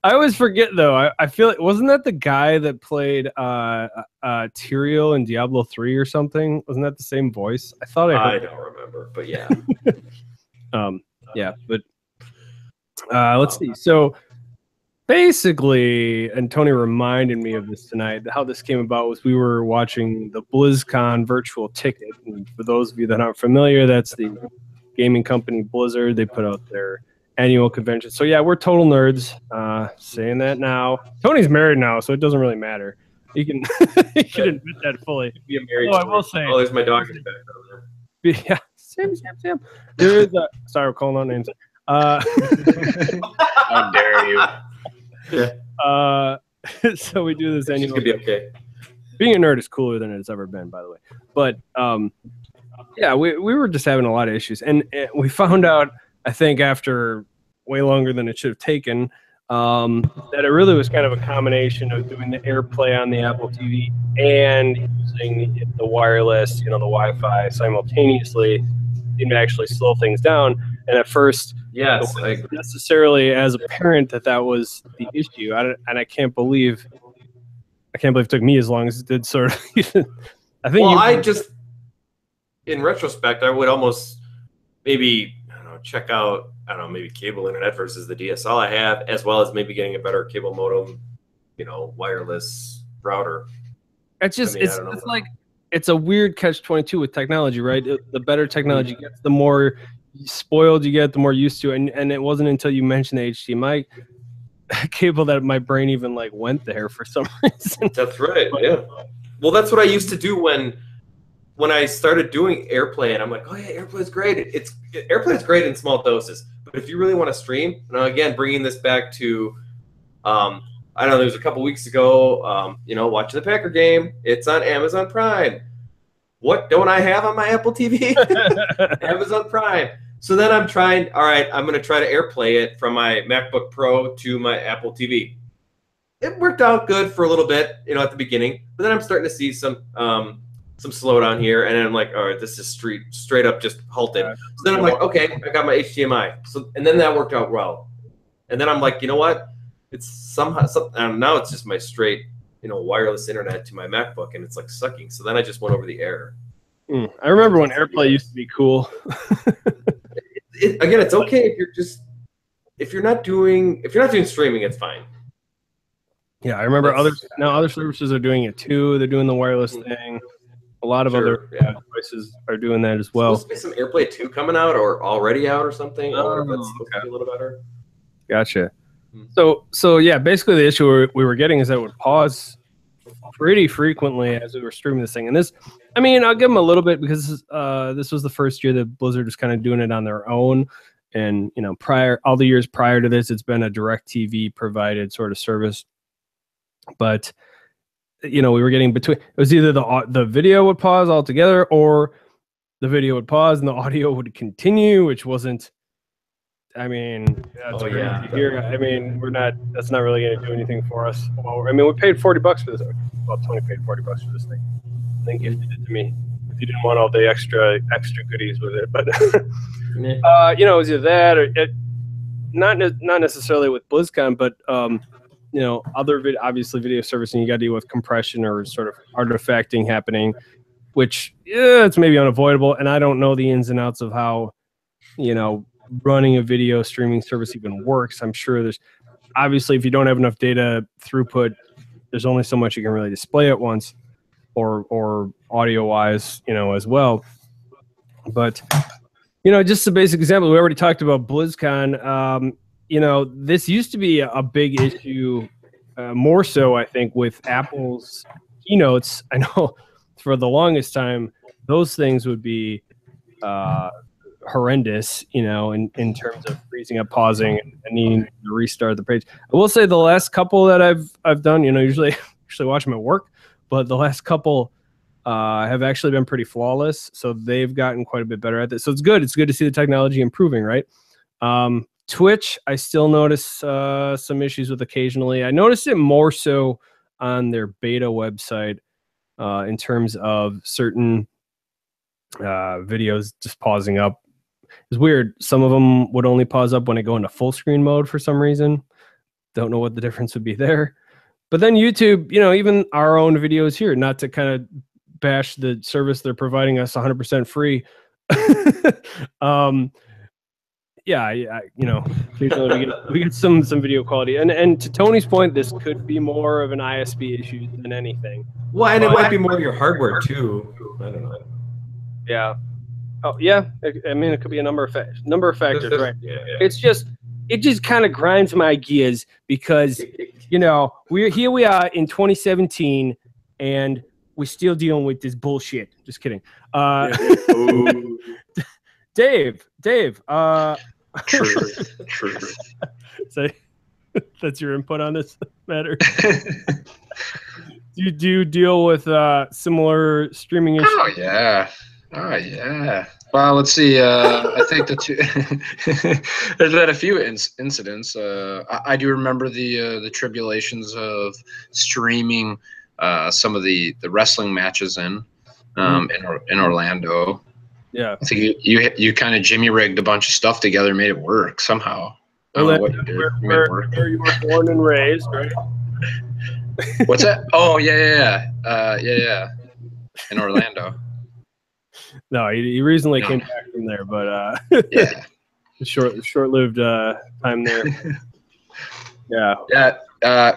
I always forget though. I feel like wasn't that the guy that played Tyrael in Diablo 3 or something? Wasn't that the same voice? I thought I don't remember, but yeah. Yeah, but let's see. So basically, and Tony reminded me of this tonight, how this came about was we were watching the BlizzCon virtual ticket. And for those of you that aren't familiar, that's the gaming company Blizzard. They put out their annual convention. So yeah, we're total nerds. Saying that now. Tony's married now, so it doesn't really matter. He can admit that fully. Be a married I will say. Oh, there's my dog in the background there. Yeah, Sam. There is sorry, we're calling out names. How dare you? Yeah. So we do this annual. She's gonna be okay. Being a nerd is cooler than it's ever been, by the way. But yeah, we were just having a lot of issues, and we found out, I think, after way longer than it should have taken, that it really was kind of a combination of doing the AirPlay on the Apple TV and using the wireless, the Wi-Fi simultaneously, to actually slow things down. And at first, yes, I agree. Necessarily as a parent that was the issue. I can't believe it took me as long as it did. Sort of. I think. In retrospect, I would almost maybe check out maybe cable internet versus the DSL I have, as well as maybe getting a better cable modem, wireless router. It's just it's like it's a weird catch-22 with technology, right? The better technology gets, the more spoiled you get, the more used to it. And it wasn't until you mentioned the HDMI cable that my brain even went there for some reason. That's right. Yeah. Well, that's what I used to do when I started doing AirPlay, and I'm like, oh yeah, AirPlay's great. AirPlay's great in small doses, but if you really want to stream, now again, bringing this back to, I don't know, there was a couple weeks ago, watching the Packer game. It's on Amazon Prime. What don't I have on my Apple TV? Amazon Prime. So then I'm trying, all right, I'm going to try to AirPlay it from my MacBook Pro to my Apple TV. It worked out good for a little bit, at the beginning, but then I'm starting to see some slowdown here, and then I'm like, all right, this is straight up just halted. So then I'm like, okay, I got my HDMI. So, and then that worked out well. And then I'm like, you know what? It's somehow, now it's just my straight, wireless internet to my MacBook, and it's sucking. So then I just went over the air. I remember when AirPlay used to be cool. Again, it's okay if you're not doing streaming, it's fine. Yeah, I remember other services are doing it too. They're doing the wireless thing. A lot of other devices are doing that as well. Supposed to be some AirPlay 2 coming out or already out or something. I wonder if that's supposed to be a little better. Gotcha. So yeah, basically the issue we were getting is that it would pause pretty frequently as we were streaming this thing. And this, I mean, I'll give them a little bit because this was the first year that Blizzard was kind of doing it on their own. And, you know, all the years prior to this, it's been a DirecTV provided sort of service. But, you know, we were getting between, it was either the video would pause altogether or the video would pause and the audio would continue, which wasn't, I mean, that's here. I mean, that's not really going to do anything for us. Well, I mean, we paid $40 for this. Well, Tony paid $40 for this thing. I think he gifted it to me. He didn't want all the extra goodies with it, but you know, it was either that or not necessarily with BlizzCon, but you know, other obviously video servicing, you got to deal with compression or sort of artifacting happening, which it's maybe unavoidable. And I don't know the ins and outs of how, you know, running a video streaming service even works. I'm sure there's obviously, if you don't have enough data throughput, there's only so much you can really display at once, or audio wise, you know, as well. But you know, just a basic example, we already talked about BlizzCon. You know, this used to be a big issue, more so I think with Apple's keynotes. I know for the longest time those things would be horrendous, you know, in terms of freezing up, pausing, and needing to restart the page. I will say the last couple that I've done, you know, usually watch them at work, but the last couple have actually been pretty flawless. So they've gotten quite a bit better at this. So it's good. It's good to see the technology improving, right? Twitch, I still notice some issues with occasionally. I noticed it more so on their beta website in terms of certain videos just pausing up. It's weird. Some of them would only pause up when I go into full screen mode for some reason. Don't know what the difference would be there. But then YouTube, you know, even our own videos here, not to kind of bash the service they're providing us 100% free. Yeah, you know, we get some video quality. And to Tony's point, this could be more of an ISP issue than anything. Well, and it might be more of your hardware too. I don't know. Yeah. Oh, yeah. I mean, it could be a number of factors, right? Yeah. It just kind of grinds my gears because, you know, we are in 2017 and we're still dealing with this bullshit. Just kidding. Dave. True. So that's your input on this matter. Do you deal with similar streaming issues? Oh yeah. Well, let's see. I think there's been a few incidents. I do remember the tribulations of streaming some of the wrestling matches in Orlando. Yeah, I think you kind of jimmy rigged a bunch of stuff together and made it work somehow. Where you were born and raised, right? What's that? Oh yeah. In Orlando. No, he recently came back from there, but yeah, short-lived time there.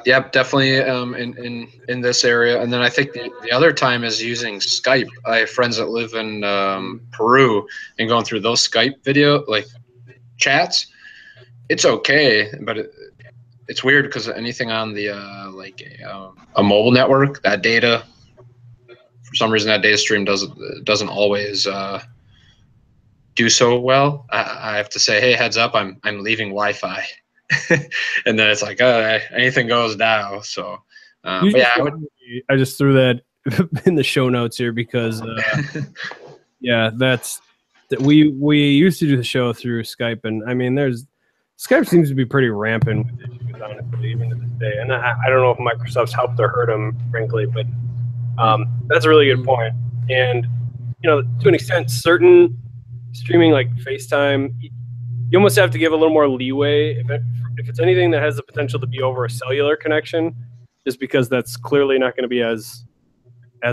Yep, definitely in this area. And then I think the other time is using Skype. I have friends that live in Peru, and going through those Skype video like chats, it's okay, but it's weird because anything on the a mobile network, that data, for some reason that data stream doesn't always do so well. I have to say, hey, heads up, I'm leaving Wi-Fi. And then it's like, anything goes now. So, but yeah, I just threw that in the show notes here because, yeah, we used to do the show through Skype, and I mean, Skype seems to be pretty rampant with issues, honestly, even to this day. And I don't know if Microsoft's helped or hurt them, frankly, but that's a really good point. And you know, to an extent, certain streaming like FaceTime, you almost have to give a little more leeway if it's anything that has the potential to be over a cellular connection, just because that's clearly not going to be as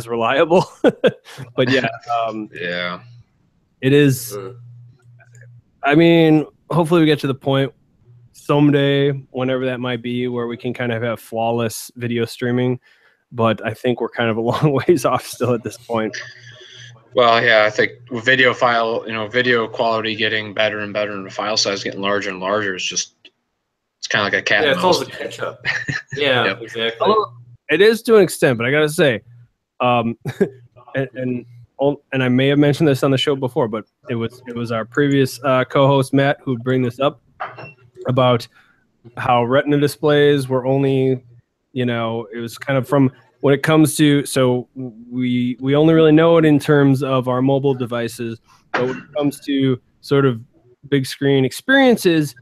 reliable. But yeah, it is. I mean, hopefully we get to the point someday, whenever that might be, where we can kind of have flawless video streaming. but I think we're kind of a long ways off still at this point. Well, yeah, I think video quality getting better and better, and the file size getting larger and larger. It's kind of like a cat and it's mouse. all the catch up. Yeah, Yep. exactly. Although it is to an extent, but I gotta say, and I may have mentioned this on the show before, but it was our previous co-host Matt who would bring this up about how Retina displays were only, it was kind of from when it comes to, so we only really know it in terms of our mobile devices, but when it comes to sort of big screen experiences,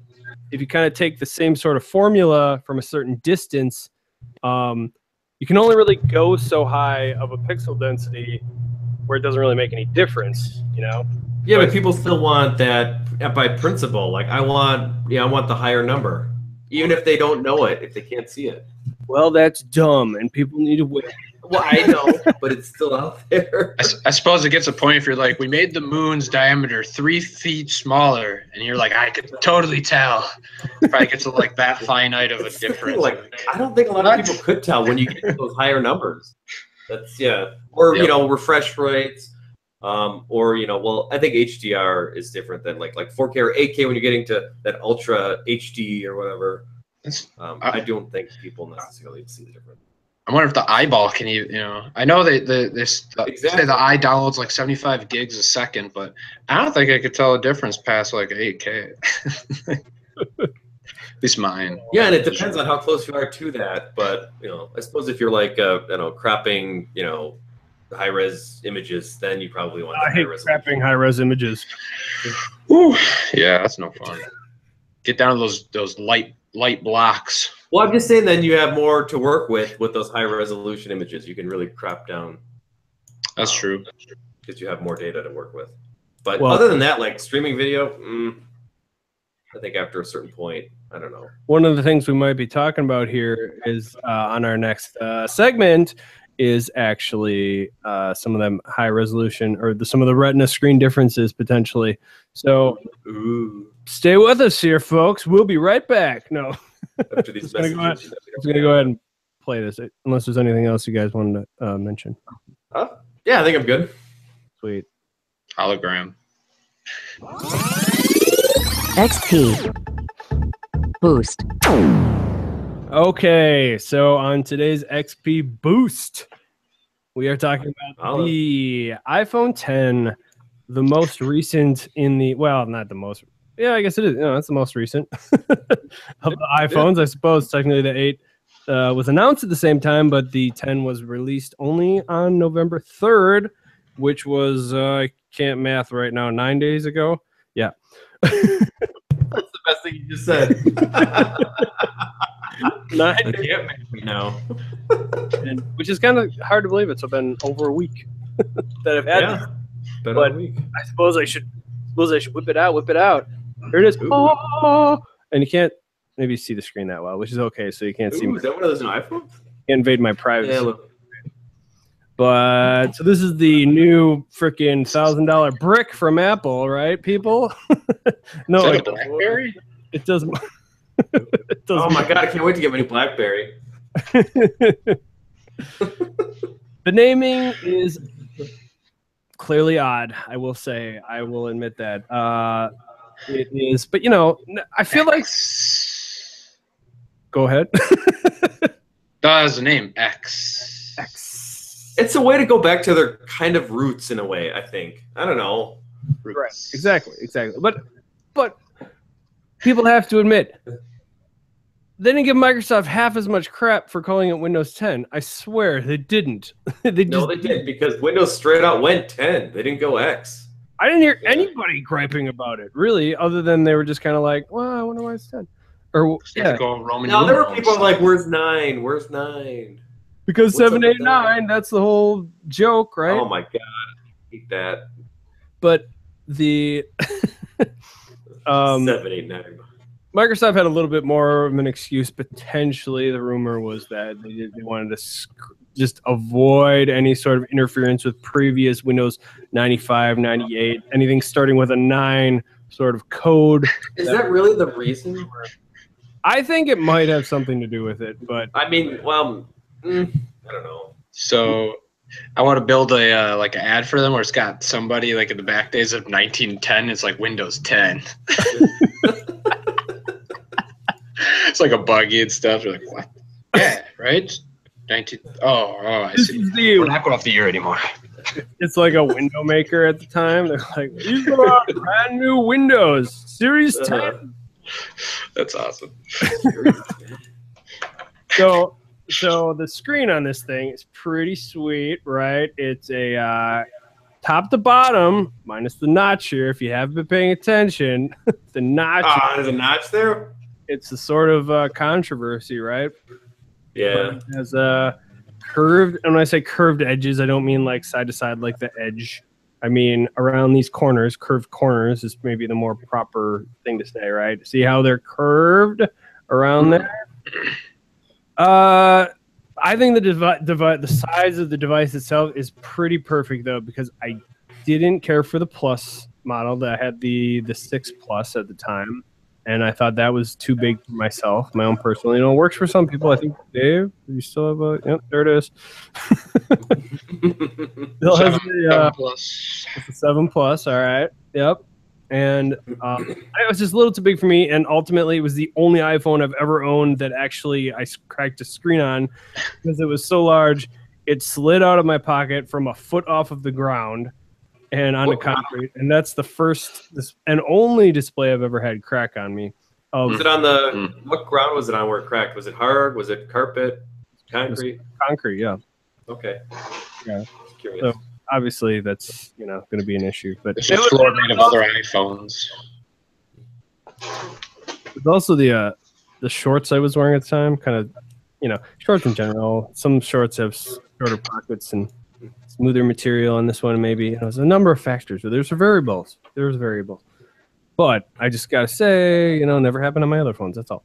if you kind of take the same sort of formula from a certain distance, you can only really go so high of a pixel density where it doesn't really make any difference, Yeah, but people still want that by principle. Like I want the higher number, even if they don't know it, if they can't see it. Well, that's dumb, and people need to wait. Well, I know, but it's still out there. I suppose it gets a point if you're like, we made the moon's diameter 3 feet smaller, and you're like, I could totally tell. Probably gets like that finite of a difference. Like I don't think a lot of people could tell when you get to those higher numbers. That's or refresh rates, or well, I think HDR is different than like 4K or 8K when you're getting to that Ultra HD or whatever. I don't think people necessarily see the difference. I wonder if the eyeball can even, I know they say the eye downloads like 75 gigs a second, but I don't think I could tell a difference past like 8K. At least mine. Yeah, and it depends on how close you are to that. But I suppose if you're like cropping high res images, then you probably want. I hate cropping high res images. Ooh, yeah, that's no fun. Get down to those light blocks. Well, I'm just saying then you have more to work with those high resolution images. You can really crop down. That's true. Because you have more data to work with. But other than that, like streaming video, I think after a certain point, I don't know. One of the things we might be talking about here is on our next segment is actually some of them high resolution or some of the Retina screen differences potentially. So stay with us here, folks. We'll be right back. No. After these messages, I'm going to go ahead and play this, unless there's anything else you guys wanted to mention. Yeah, I think I'm good. Sweet. Hologram. XP Boost. Okay, so on today's XP Boost, we are talking about the iPhone 10, the most recent not the most. Yeah, I guess it is. It's the most recent of the iPhones. I suppose technically the 8 was announced at the same time, but the 10 was released only on November 3rd, which was, I can't math right now, 9 days ago. Yeah. That's the best thing you just said. 9 days now. Which is kind of hard to believe. It's been over a week that I've had this. But a week. I suppose I should whip it out. Here it is. Oh, and you can't maybe see the screen that well, which is okay. So you can't see me. Is that one of those iPhones? Invade my privacy. Yeah, look. But so this is the new freaking $1,000 brick from Apple, right, people? No, is that a BlackBerry? It doesn't. Oh my god! I can't wait to get my new BlackBerry. The naming is clearly odd. I will say. I will admit that. It is, but I feel like. Go ahead. That is the name X. It's a way to go back to their kind of roots in a way. I think. I don't know. Right. Exactly. But people have to admit, they didn't give Microsoft half as much crap for calling it Windows 10. I swear they didn't. They did because Windows straight out went 10. They didn't go X. I didn't hear anybody griping about it, really, other than they were just kind of like, well, I wonder why it's 10. Or there were people like, where's 9? Where's 9? Because 7, 8, 9, that's the whole joke, right? Oh my god, I hate that. But the 7, 8, 9. Microsoft had a little bit more of an excuse potentially. The rumor was that they wanted to just avoid any sort of interference with previous Windows 95, 98, anything starting with a 9 sort of code. Is that really the reason? I think it might have something to do with it, but I mean, well, I I don't know. So I want to build a like an ad for them where it's got somebody like in the back days of 1910. It's like Windows 10. It's like a buggy and stuff. You're like, what? Yeah, right. 19. Oh, I see. We're not going off the year anymore. It's like a window maker at the time. They're like, these are brand new Windows Series 10. That's awesome. So the screen on this thing is pretty sweet, right? It's a top to bottom, minus the notch here. If you haven't been paying attention, the notch. There's a notch there? It's a sort of controversy, right? Yeah. It has a curved, and when I say curved edges, I don't mean like side to side like the edge. I mean around these corners, curved corners is maybe the more proper thing to say, right? See how they're curved around there? I think the size of the device itself is pretty perfect though, because I didn't care for the Plus model. That I had the 6 Plus at the time. And I thought that was too big for myself, my own personal. You know, it works for some people. I think, Dave, you still have a... Yep, there it is. Still has 7 Plus. It's a 7 Plus, all right. Yep. And it was just a little too big for me. And ultimately, it was the only iPhone I've ever owned that actually I cracked a screen on because it was so large. It slid out of my pocket from a foot off of the ground and onto concrete, and that's the first and only display I've ever had crack on me. Was it on the what ground was it on where it cracked? Was it hard? Was it carpet? Concrete? Concrete, yeah. Okay. Yeah. Just curious. So obviously that's going to be an issue, but It's a floor made of other iPhones. It's also the shorts I was wearing at the time, kind of, shorts in general. Some shorts have shorter pockets and smoother material on this one, maybe. There's a number of factors, but there's variables. But I just gotta say, never happened on my other phones. That's all.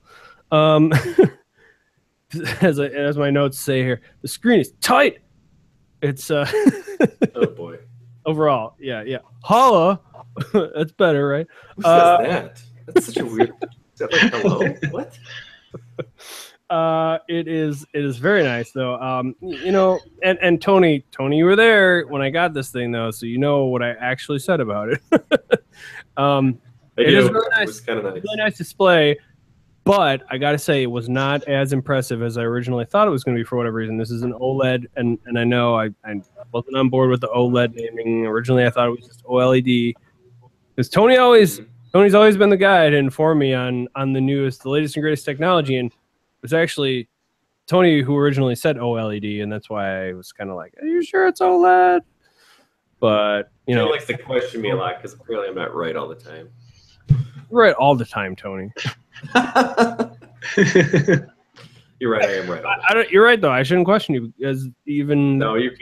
As my notes say here, the screen is tight. It's oh boy. Overall, yeah. Holla, that's better, right? Who says that? That's such a weird. Is that like hello? What? It is very nice though. And Tony, you were there when I got this thing though, so you know what I actually said about it. It is really nice. It was kind of nice. Really nice display, but I gotta say it was not as impressive as I originally thought it was going to be for whatever reason. This is an OLED, and I know I wasn't on board with the OLED naming. Originally, I thought it was just OLED because Tony's always been the guy to inform me on the latest and greatest technology, and it was actually Tony who originally said OLED, and that's why I was kind of like, "Are you sure it's OLED?" But he likes to question me a lot because apparently I'm not right all the time. You're right all the time, Tony. You're right. I am right. You're right though. I shouldn't question you because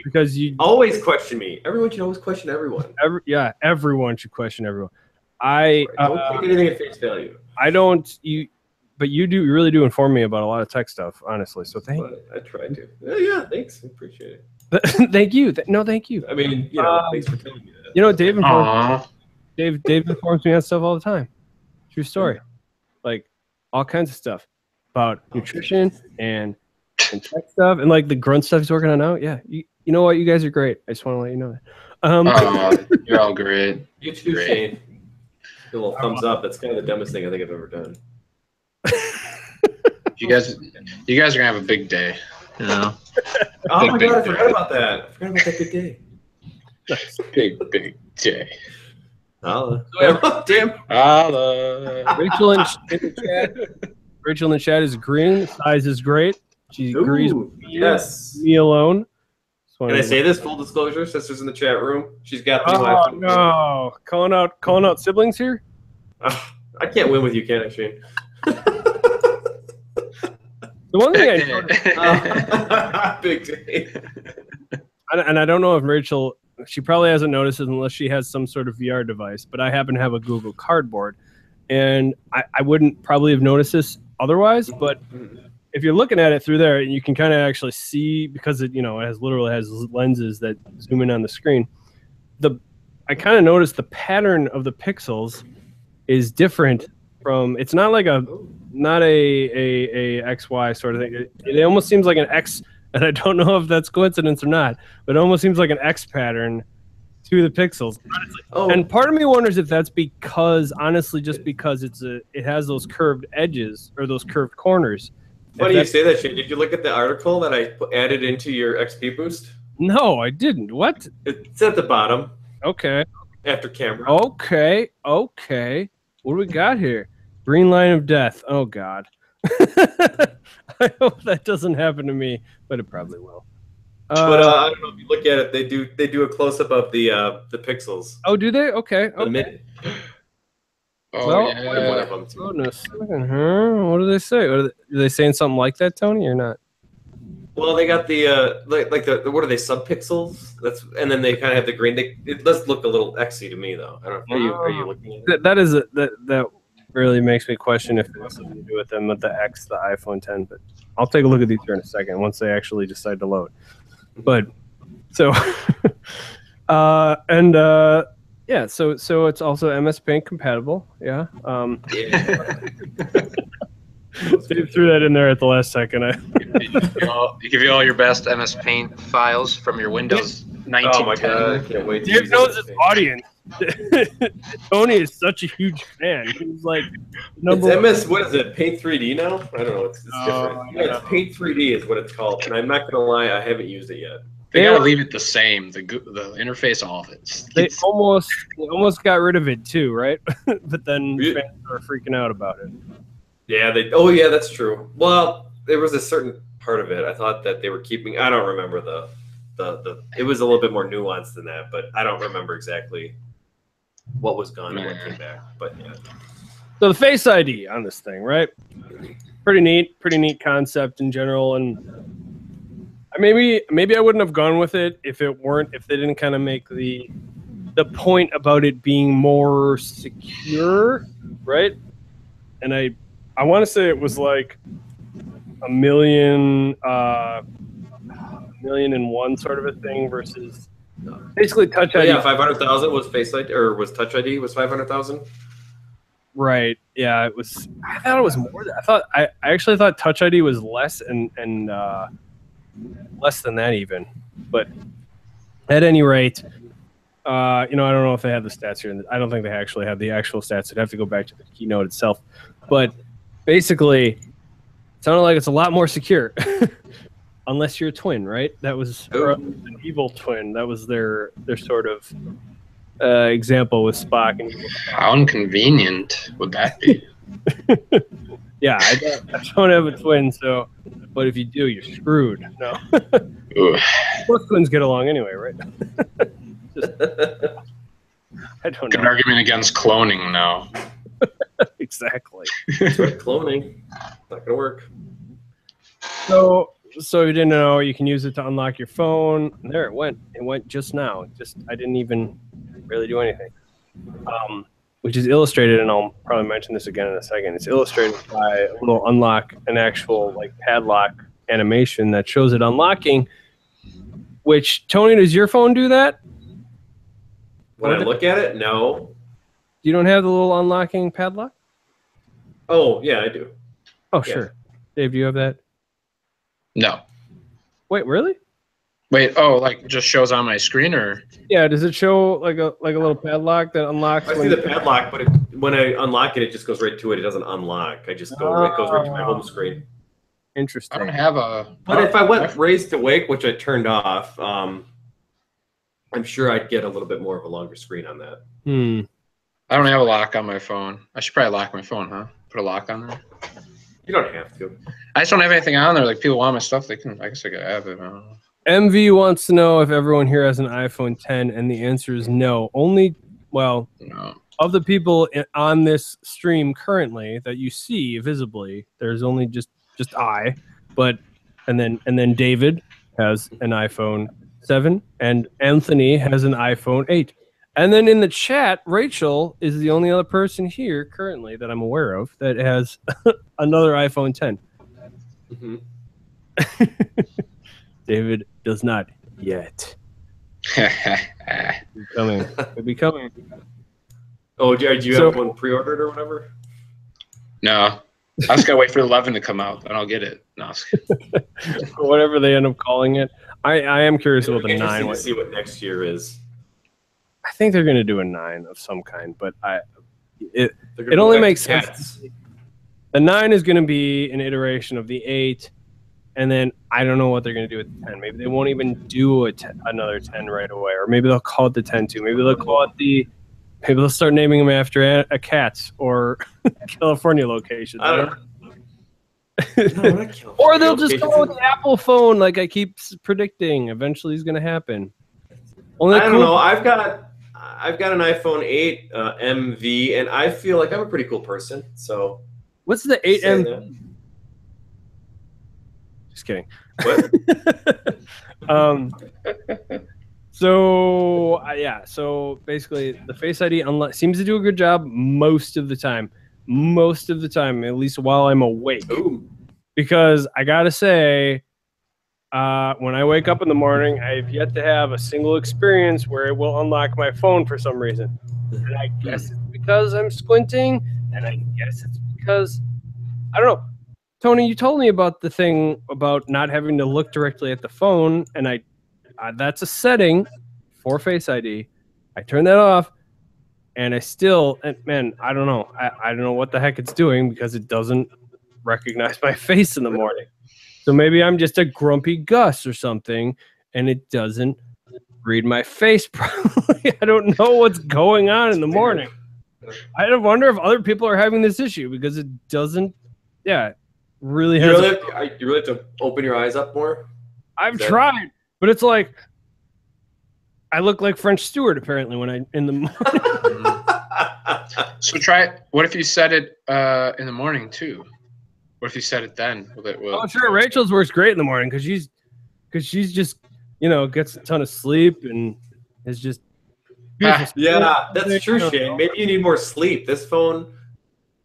because you always question me. Everyone should always question everyone. Everyone should question everyone. Don't take anything at face value. I don't. But you really do inform me about a lot of tech stuff, honestly. So thank you. I try to. Yeah, thanks. I appreciate it. Thank you. No, thank you. I mean, thanks for telling me that. Dave informs me on stuff all the time. True story. Like all kinds of stuff about nutrition and tech stuff and like the grunt stuff he's working on now. Yeah, you know what? You guys are great. I just want to let you know that. You're all great. You too, Shane. A little thumbs up. That's kind of the dumbest thing I think I've ever done. You guys are gonna have a big day. Oh my god, I forgot about that. I forgot about that big day. Big day. Holla. Damn. Holla. Rachel in the chat is agreeing. Size is great. She agrees with me, me alone. Can I say this? Full disclosure, sister's in the chat room. She's got the iPhone. No. Calling out siblings here? I can't win with you, can I, Shane? The one thing I noticed, big day. And I don't know if Rachel, she probably hasn't noticed it unless she has some sort of VR device, but I happen to have a Google Cardboard, and I wouldn't probably have noticed this otherwise, but if you're looking at it through there, you can kind of actually see, because it literally has lenses that zoom in on the screen. I kind of noticed the pattern of the pixels is different from, it's not like not a XY sort of thing. It almost seems like an X And I don't know if that's coincidence or not, but it almost seems like an X pattern to the pixels. Oh, And part of me wonders if that's because, honestly, just because it has those curved edges or those curved corners. funny you say that, Shane. Did you look at the article that I added into your XP boost? No, I didn't. What? It's at the bottom Okay. after camera. Okay. What do we got here? Green line of death. Oh God. I hope that doesn't happen to me, but it probably will. But I don't know if you look at it, they do a close up of the pixels. Oh, do they? Okay. The mid, Oh, Well, yeah. one of them too. Goodness. What do they say? Are they saying something like that, Tony, or not? Well, they got the like the what are they, subpixels? That's, and then they kind of have the green. It does look a little Xy to me though. I don't know. Are you looking at it? That really makes me question if it has something to do with them with the X, the iPhone 10. But I'll take a look at these here in a second once they actually decide to load. But so yeah, so it's also MS Paint compatible. Yeah. Yeah. Dave threw that in there at the last second. You give you all your best MS Paint files from your Windows 1910. Oh my god! I can't wait. To Dave use knows this his audience. Tony is such a huge fan. He's like It's MS. What is it? Paint 3D now? I don't know. It's different. yeah. It's Paint 3D is what it's called. And I'm not gonna lie, I haven't used it yet. They gotta leave it the same. The interface, all of it. They almost got rid of it too, right? But then fans are freaking out about it. Yeah, oh yeah, that's true. Well, there was a certain part of it I thought that they were keeping. I don't remember the it was a little bit more nuanced than that, but I don't remember exactly what was gone and what came back. But yeah. So the Face ID on this thing, right? Pretty neat concept in general, and maybe I wouldn't have gone with it if they didn't kind of make the point about it being more secure, right? And I want to say it was like a million and one sort of a thing versus basically Touch ID. Yeah, 500,000 was Face ID, or was Touch ID was 500,000. Right. Yeah, it was. I thought it was more. I actually thought Touch ID was less and less than that even. But at any rate, I don't know if they have the stats here. I don't think they actually have the actual stats. I'd have to go back to the keynote itself. But basically, it sounded like it's a lot more secure. Unless you're a twin, right? That was an evil twin. That was their sort of example with Spock. And how inconvenient would that be? Yeah, I don't have a twin, so. But if you do, you're screwed. No. Most twins get along anyway, right? I don't know. Good argument against cloning now. Exactly. Cloning, not gonna work. So if you didn't know, you can use it to unlock your phone. There it went. It went just now. I didn't even really do anything. Which is illustrated, and I'll probably mention this again in a second. It's illustrated by a little unlock, an actual like padlock animation that shows it unlocking. Which, Tony, does your phone do that? When I look at it, no. You don't have the little unlocking padlock? Oh yeah, I do. Oh Yeah. sure. Dave, do you have that? No. Wait, really? Wait. Oh, like just shows on my screen, or? Yeah. Does it show like a little padlock that unlocks? I see the padlock, but when I unlock it, it just goes right to it. It doesn't unlock. It goes right to my home screen. Interesting. I don't have a. But if I went raise to wake, which I turned off, I'm sure I'd get a little bit more of a longer screen on that. I don't have a lock on my phone. I should probably lock my phone, huh? Put a lock on there. You don't have to. I just don't have anything on there. Like people want my stuff, they can. I guess I could have it. I don't know. MV wants to know if everyone here has an iPhone 10, and the answer is no. Only, well, No. of the people on this stream currently that you see visibly, there's only just I, but and then David has an iPhone 7, and Anthony has an iPhone 8. And then in the chat, Rachel is the only other person here currently that I'm aware of that has another iPhone 10. Mm-hmm. David does not yet. Coming. It'll be coming. Oh, do you have one pre-ordered or whatever? No. I just gotta wait for 11 to come out, and I'll get it. No, Or whatever they end up calling it. I am curious about the 9. Interesting to see what next year is. I think they're going to do a 9 of some kind, but it only makes sense. The 9 is going to be an iteration of the 8, and then I don't know what they're going to do with the 10. Maybe they won't even do another 10 right away, or maybe they'll call it the 10 too. Maybe they'll call it the. Maybe they'll start naming them after a cat or California location. I don't know. Or they'll just go with the Apple phone, like I keep predicting. Eventually, is going to happen. I don't know. I've got an iPhone 8 MV, and I feel like I'm a pretty cool person. So, what's the 8M? Just kidding. What? So basically, the Face ID seems to do a good job most of the time. Most of the time, at least while I'm awake. Ooh. Because I gotta say, when I wake up in the morning, I've yet to have a single experience where it will unlock my phone for some reason. And I guess it's because I'm squinting, and I guess it's because I don't know. Tony, you told me about the thing about not having to look directly at the phone, and that's a setting for Face ID. I turned that off. And I still, man, I don't know. I don't know what the heck it's doing because it doesn't recognize my face in the morning. So maybe I'm just a grumpy Gus or something, and it doesn't read my face properly. I don't know what's going on in the morning. I wonder if other people are having this issue because it doesn't, really has. You really have to open your eyes up more? I've tried, but it's like, I look like French Stewart apparently when I in the morning. So try it. What if you set it in the morning too? What if you set it then? Oh, sure. Rachel's works great in the morning because she's just gets a ton of sleep and is just beautiful. Yeah, that's true, Shane. Maybe you need more sleep. This phone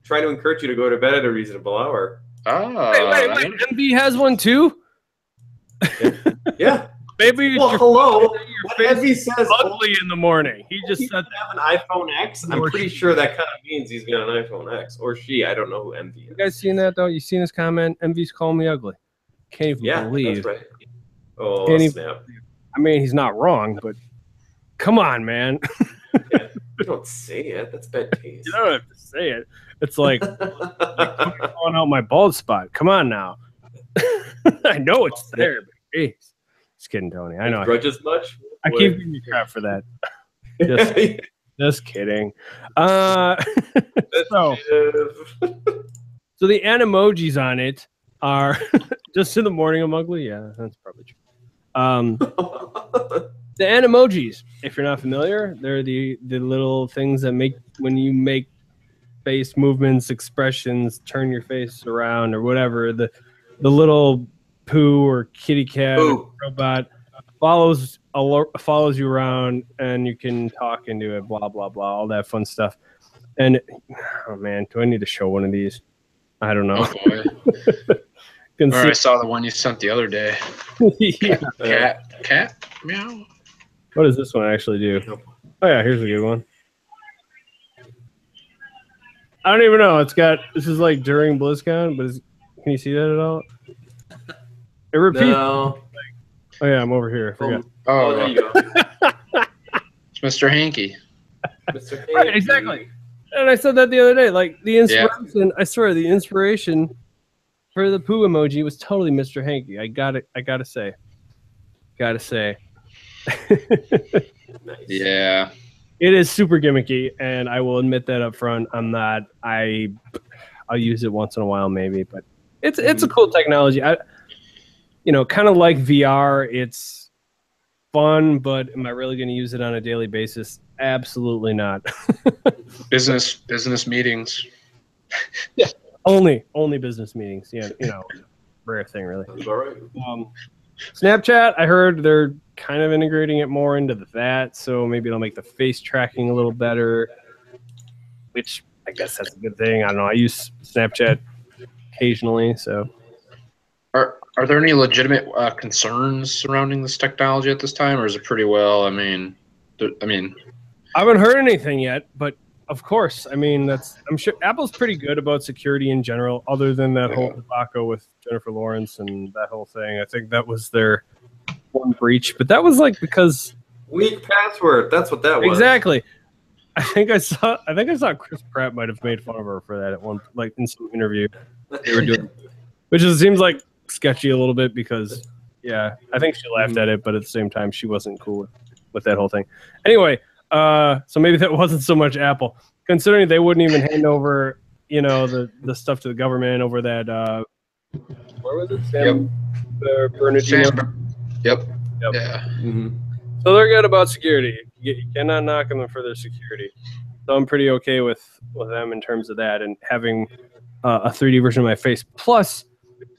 trying to encourage you to go to bed at a reasonable hour. Oh, wait. MV has one too. Yeah. Maybe hello. What MV says ugly in the morning. He just said have an iPhone X. I'm pretty sure that kind of means he's got an iPhone X or she. I don't know who MV is. You guys seen that though? You seen his comment? MV's calling me ugly. Can't even believe. That's right. Oh, snap. I mean, he's not wrong, but come on, man. You don't say it. That's bad taste. You don't have to say it. It's like calling out my bald spot. Come on now. I know it's there, but geez. Just kidding, Tony. I know. Grudges much? I keep giving you crap for that. Just kidding. So the animojis on it are just in the morning I'm ugly. Yeah, that's probably true. The animojis, if you're not familiar, they're the little things that make when you make face movements, expressions, turn your face around or whatever. The little poo or kitty cat or robot follows you around and you can talk into it, blah blah blah, all that fun stuff. And oh man, do I need to show one of these? I don't know. Oh boy. I saw the one you sent the other day. Yeah. Cat meow. What does this one actually do? Oh yeah, here's a good one. I don't even know. This is like during BlizzCon, but can you see that at all? It repeats. No. Oh yeah, I'm over here. I forgot. Oh, there you go. It's Mr. Hanky. Mr. Hanky. Right, exactly. And I said that the other day. Like the inspiration, I swear, the inspiration for the poo emoji was totally Mr. Hanky. I gotta say. Nice. Yeah. It is super gimmicky, and I will admit that up front. I'll use it once in a while, maybe, but it's a cool technology. Kind of like VR. It's fun, but am I really going to use it on a daily basis? Absolutely not. business meetings. Yeah, only business meetings. Yeah, rare thing, really. That's all right. Snapchat, I heard they're kind of integrating it more into that, so maybe it'll make the face tracking a little better, which I guess that's a good thing. I don't know. I use Snapchat occasionally, so. Are there any legitimate concerns surrounding this technology at this time, or is it pretty well? I mean, I haven't heard anything yet, but of course. I mean, I'm sure Apple's pretty good about security in general, other than that whole debacle with Jennifer Lawrence and that whole thing. I think that was their one breach, but that was like because weak password. That's what that was. Exactly. I think I saw Chris Pratt might have made fun of her for that at one, like in some interview they were doing, which seems like sketchy a little bit because, yeah, I think she laughed at it, but at the same time she wasn't cool with that whole thing. Anyway, so maybe that wasn't so much Apple, considering they wouldn't even hand over, the stuff to the government over that. Where was it? Sam Bernardino. Yep. Yeah. Mm-hmm. So they're good about security. You cannot knock them for their security. So I'm pretty okay with them in terms of that and having a 3D version of my face. Plus,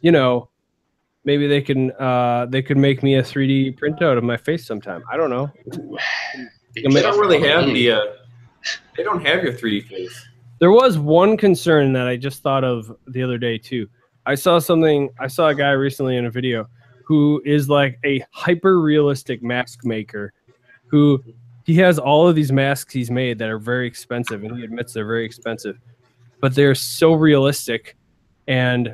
maybe they could make me a 3D printout of my face sometime. I don't know. They don't really have they don't have your 3D face. There was one concern that I just thought of the other day too. I saw a guy recently in a video who is like a hyper realistic mask maker, who he has all of these masks he's made that are very expensive, and he admits they're very expensive, but they're so realistic, and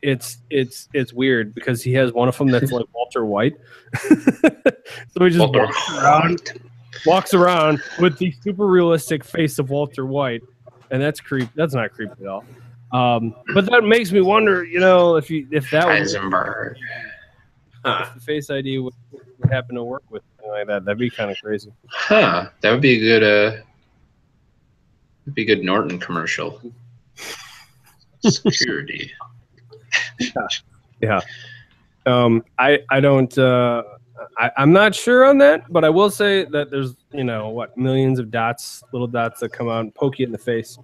it's weird because he has one of them that's like Walter White. So he just walks around with the super realistic face of Walter White, and that's not creepy at all. But that makes me wonder, if that was Heisenberg. If the Face ID would happen to work with something like that, that'd be kind of crazy. Huh? That would be a good Norton commercial. Security. Yeah. I don't. I'm not sure on that, but I will say that there's millions of little dots that come out and poke you in the face.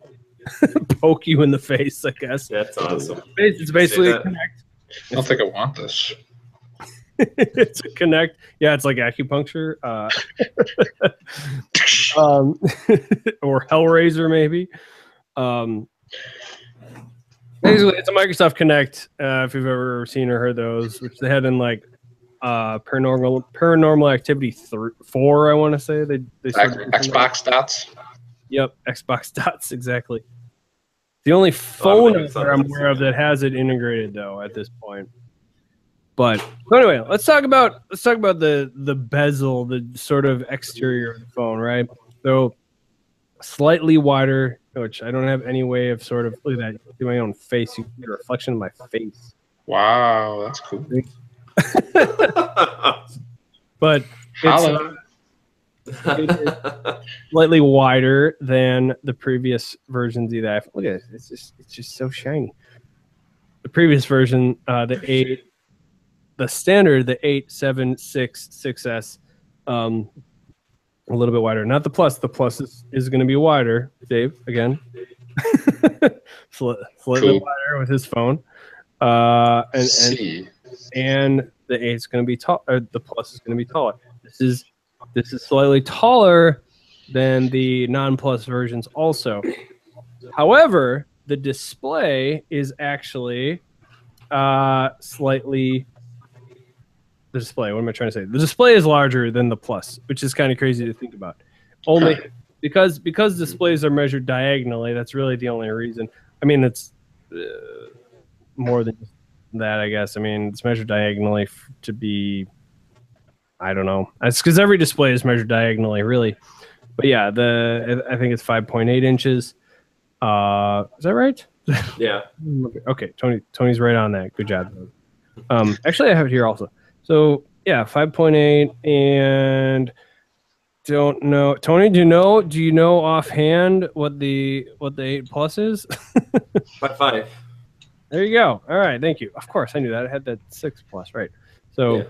Poke you in the face, I guess. That's awesome. It's basically a Connect. I don't think I want this. It's a Connect. Yeah, it's like acupuncture. Or Hellraiser, maybe. Basically, it's a Microsoft Connect. If you've ever seen or heard those, which they had in like Paranormal Activity 4, I want to say they Xbox dots. Yep, Xbox dots, exactly. The only phone I'm aware of that has it integrated, though, at this point. But anyway, let's talk about the bezel, the sort of exterior of the phone, right? So slightly wider, which I don't have any way of sort of look at that. See my own face, you see a reflection of my face. Wow, that's cool. But it's slightly wider than the previous versions of the iPhone. Look at it; it's just so shiny. The previous version, the standard, the 8, 7, 6, 6S, a little bit wider. Not the Plus. The Plus is going to be wider, Dave, again. Slightly wider with his phone. And the 8 is going to be tall, or the Plus is going to be taller. This is slightly taller than the non-Plus versions also. However, the display is actually slightly... The display, what am I trying to say? The display is larger than the Plus, which is kind of crazy to think about. Only because displays are measured diagonally, that's really the only reason. I mean, it's more than that, I guess. I mean, it's measured diagonally to be... I don't know. It's because every display is measured diagonally, really. But yeah, I think it's 5.8 inches. Is that right? Yeah. Okay, Tony's right on that. Good job. Actually, I have it here also. So yeah, 5.8, and don't know. Tony, do you know offhand what the 8 Plus is? 5.5. There you go. All right, thank you. Of course, I knew that. I had that 6 Plus, right? So. Yeah.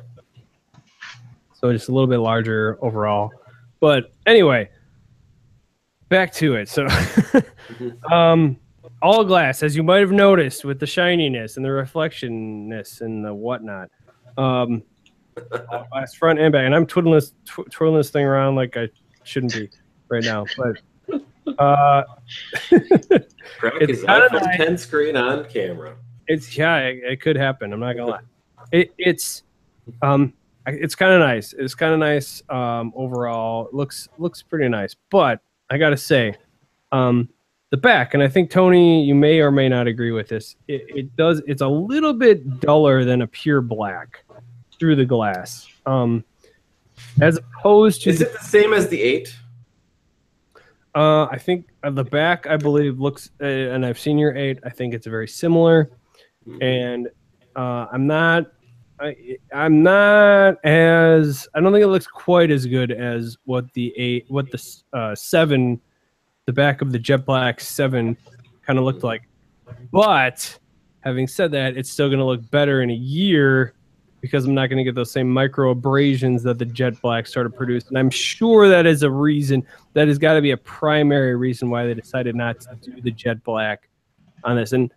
So just a little bit larger overall. But anyway, back to it. So all glass, as you might have noticed, with the shininess and the reflectionness and the whatnot. Glass front and back. And I'm twirling this thing around like I shouldn't be right now. But Crack his iPhone 10 screen on camera. It could happen. I'm not gonna lie. It's kind of nice. It's kind of nice overall. It looks pretty nice. But I gotta say, the back, and I think Tony, you may or may not agree with this. It does. It's a little bit duller than a pure black through the glass. As opposed to, is it the same as the 8? I think the back, I believe, looks, and I've seen your 8. I think it's very similar, and I'm not as, I don't think it looks quite as good as what the 7, the back of the jet black 7 kind of looked like. But having said that, it's still going to look better in a year because I'm not going to get those same micro abrasions that the jet black started producing. And I'm sure that is a reason, that has got to be a primary reason why they decided not to do the jet black on this. And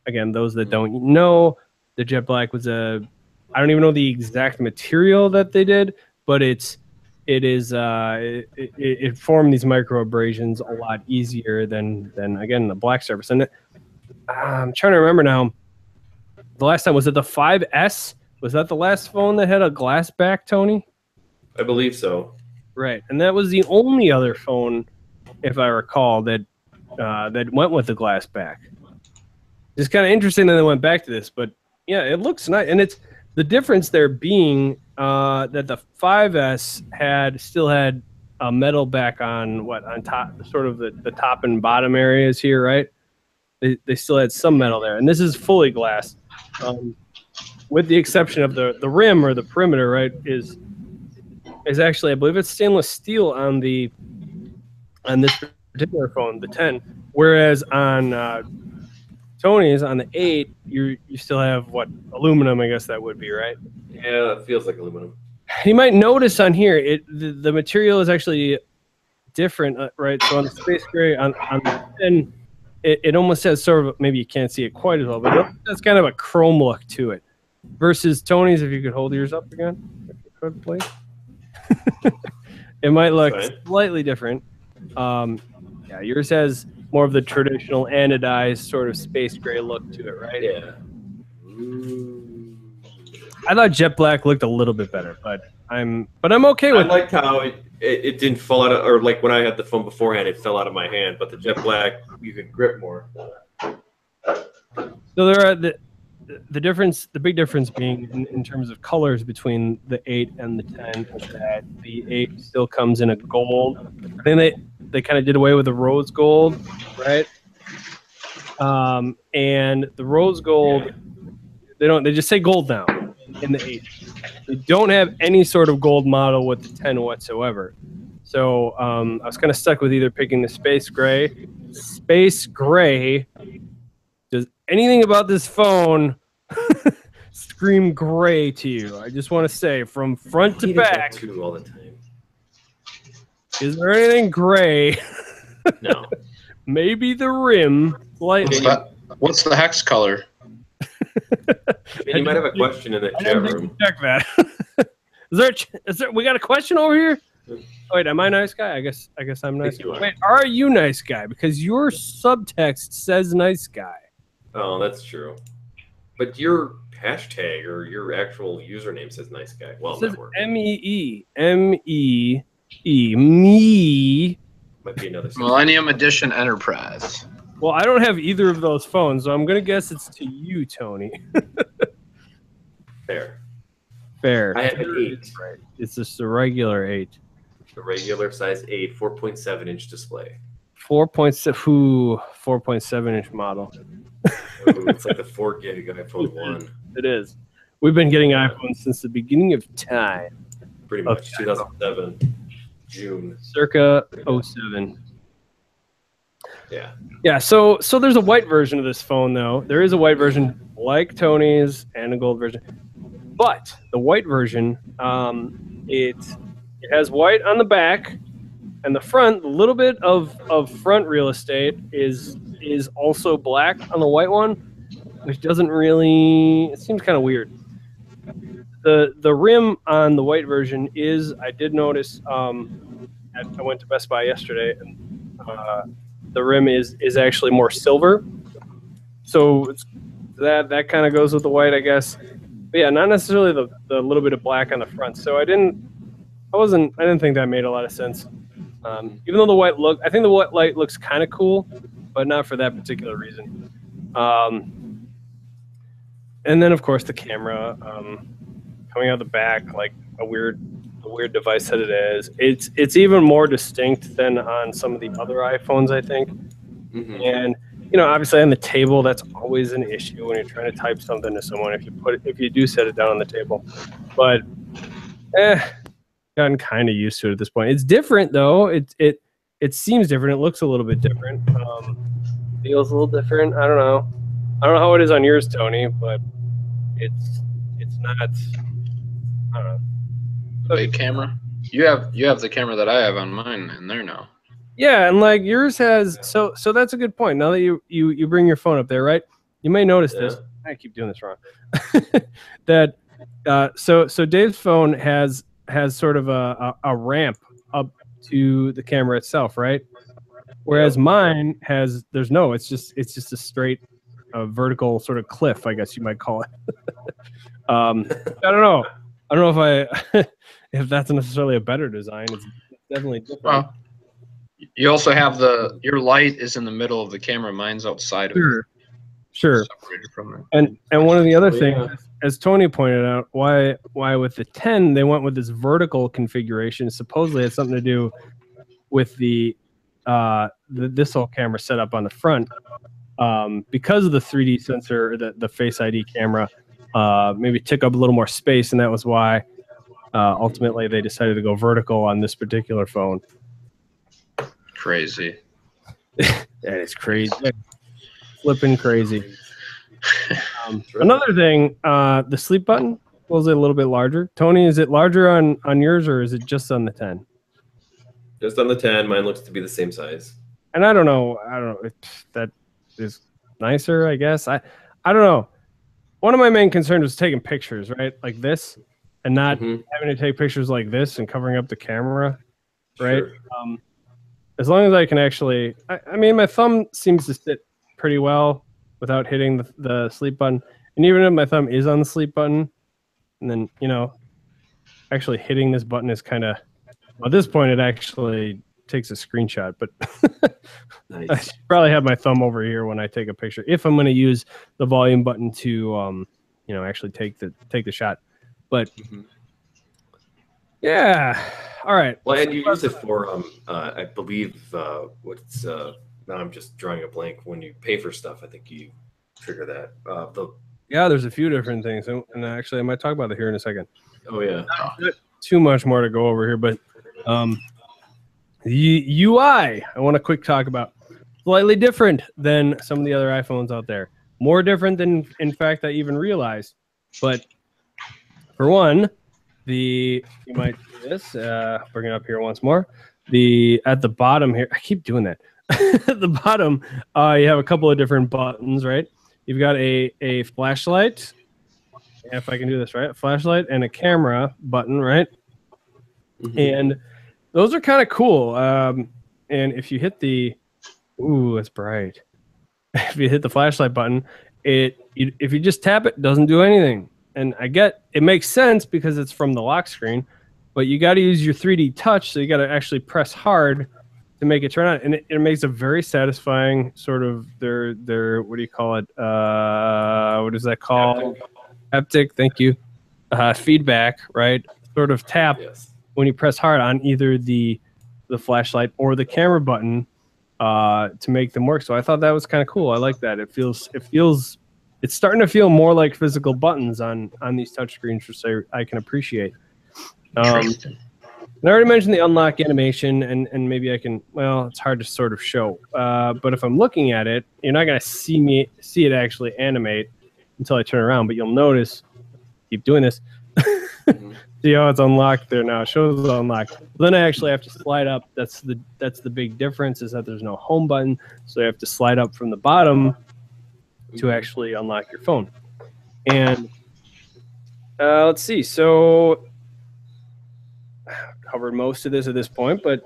again, those that don't know, the jet black was I don't even know the exact material that they did, but it formed these micro abrasions a lot easier than again the black surface. And I'm trying to remember now. The last time, was it the 5S? Was that the last phone that had a glass back, Tony? I believe so. Right, and that was the only other phone, if I recall, that went with the glass back. It's kind of interesting that they went back to this, but yeah, it looks nice, and it's the difference there being that the 5S still had a metal back on top, sort of the top and bottom areas here, right? They still had some metal there, and this is fully glass. With the exception of the rim or the perimeter, right, is actually, I believe it's stainless steel on this particular phone, the 10. Whereas on Tony's, on the 8, you still have aluminum, I guess that would be, right? Yeah, it feels like aluminum. You might notice on here the material is actually different, right? So on the space gray, on the 10, it almost has sort of, maybe you can't see it quite as well, but it's kind of a chrome look to it. Versus Tony's, if you could hold yours up again, if you could, please. It might look slightly different. Yeah, yours has more of the traditional anodized sort of space gray look to it, right? Yeah. I thought jet black looked a little bit better, but I'm okay with it. I liked how it didn't fall out of, or like when I had the phone beforehand, it fell out of my hand, but the jet black, you could grip more. So there are the difference, the big difference being in terms of colors between the 8 and the 10 is that the 8 still comes in a gold. I think they kind of did away with the rose gold, right? And the rose gold, they just say gold now in the 8. They don't have any sort of gold model with the 10 whatsoever. So I was kind of stuck with either picking the space gray. Space gray. Does anything about this phone scream gray to you? I just want to say, from front to back, all the time. Is there anything gray? No. Maybe the rim slightly. What's the hex color? You might have a question in the chat room. Check that. Is there? We got a question over here. Wait, am I nice guy? I guess I'm nice. Wait, are you nice guy? Because your subtext says nice guy. Oh, that's true. But your hashtag or your actual username says nice guy. Well, it says MEE. Me. Might be another. Millennium Edition Enterprise. Well, I don't have either of those phones, so I'm going to guess it's to you, Tony. Fair. Fair. I have an 8. Right. It's just a regular 8. The regular size 8, 4.7-inch display. 4.7-inch model. Ooh, it's like the 4 gig iPhone 1. It is. We've been getting iPhones since the beginning of time. Pretty much, 2007, June. Circa 07. Yeah. Yeah, so there's a white version of this phone, though. There is a white version like Tony's and a gold version. But the white version, it has white on the back, and the front, a little bit of front real estate is also black on the white one, which doesn't really, it seems kind of weird. The rim on the white version is, I did notice, I went to Best Buy yesterday, and the rim is actually more silver. So that kind of goes with the white, I guess. But yeah, not necessarily the little bit of black on the front. So I didn't think that made a lot of sense. Even though I think the white light looks kind of cool, but not for that particular reason. And then of course the camera coming out the back, like a weird device that it is. It's even more distinct than on some of the other iPhones, I think. Mm-hmm. And obviously on the table, that's always an issue when you're trying to type something to someone. If you do set it down on the table, but gotten kind of used to it at this point. It's different though. It seems different. It looks a little bit different. Feels a little different. I don't know how it is on yours, Tony, but it's not. I don't know. The big camera. You have the camera that I have on mine in there now. Yeah, and like yours has so that's a good point. Now that you bring your phone up there, right? You may notice this. I keep doing this wrong. That so Dave's phone has sort of a ramp up to the camera itself, right? Whereas mine it's just a straight vertical sort of cliff, I guess you might call it. I don't know if if that's necessarily a better design. It's definitely different. Well, you also have your light is in the middle of the camera. Mine's outside of it. Sure. Separated from it. And one of the other things, as Tony pointed out, why with the 10 they went with this vertical configuration. Supposedly it has something to do with this whole camera setup on the front, because of the 3D sensor, the Face ID camera. Maybe took up a little more space, and that was why ultimately they decided to go vertical on this particular phone. Crazy. That is crazy. Flipping crazy. Another thing, the sleep button was a little bit larger. Tony, is it larger on yours, or is it just on the 10? Just on the 10. Mine looks to be the same size. And I don't know if that is nicer, I guess. I don't know. One of my main concerns was taking pictures, right? Like this, and not having to take pictures like this and covering up the camera, right? Sure. As long as I can actually, I mean, my thumb seems to sit pretty well without hitting the sleep button. And even if my thumb is on the sleep button, and then, actually hitting this button is kind of, at this point, it actually takes a screenshot, but nice. I should probably have my thumb over here when I take a picture, if I'm going to use the volume button to, actually take the shot. But yeah, all right. Well, and you use it for, I believe, now I'm just drawing a blank. When you pay for stuff, I think you trigger that. Yeah, there's a few different things, and actually, I might talk about it here in a second. Oh yeah. Not too much more to go over here, but the UI I want to quick talk about. Slightly different than some of the other iPhones out there. More different than, in fact, I even realized. But for one, you might see this. Bring it up here once more. At the bottom here, I keep doing that. At the bottom, you have a couple of different buttons, right? You've got a flashlight, if I can do this right, a flashlight and a camera button, right? And those are kind of cool. And if you hit ooh, it's bright. If you hit the flashlight button, if you just tap it, doesn't do anything. And I get it makes sense because it's from the lock screen, but you got to use your 3D touch, so you got to actually press hard to make it turn on, and it makes a very satisfying sort of their what do you call it? What is that called? Haptic. Thank you. Feedback, right? Sort of tap when you press hard on either the flashlight or the camera button to make them work. So I thought that was kind of cool. I like that. It's starting to feel more like physical buttons on these touchscreens, which I can appreciate. And I already mentioned the unlock animation, and maybe I can, well, it's hard to sort of show. But if I'm looking at it, you're not going to see it actually animate until I turn around. But you'll notice, keep doing this. See how it's unlocked there now. It shows it's unlocked. Then I actually have to slide up. That's the big difference, is that there's no home button. So you have to slide up from the bottom to actually unlock your phone. And let's see. So covered most of this at this point, but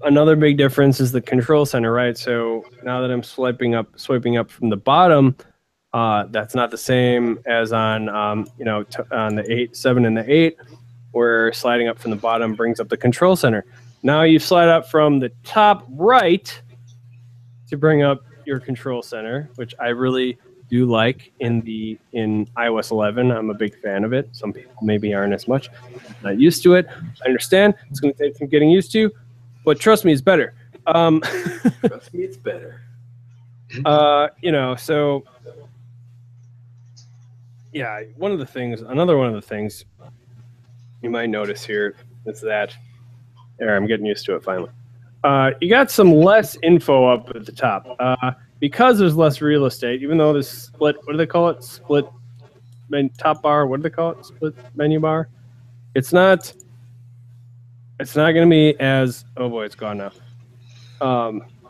another big difference is the control center, right? So now that I'm swiping up from the bottom, That's not the same as on on the 8, 7, and the 8, where sliding up from the bottom brings up the control center. Now you slide up from the top right to bring up your control center, which I really do like in iOS 11. I'm a big fan of it. Some people maybe aren't as much. I'm not used to it. I understand it's going to take some getting used to, but trust me, it's better. Trust me, it's better. So yeah, another one of the things you might notice here is that there, I'm getting used to it finally. You got some less info up at the top because there's less real estate. Even though this split, what do they call it? Split top bar. What do they call it? Split menu bar. It's not going to be as. Oh boy, it's gone now.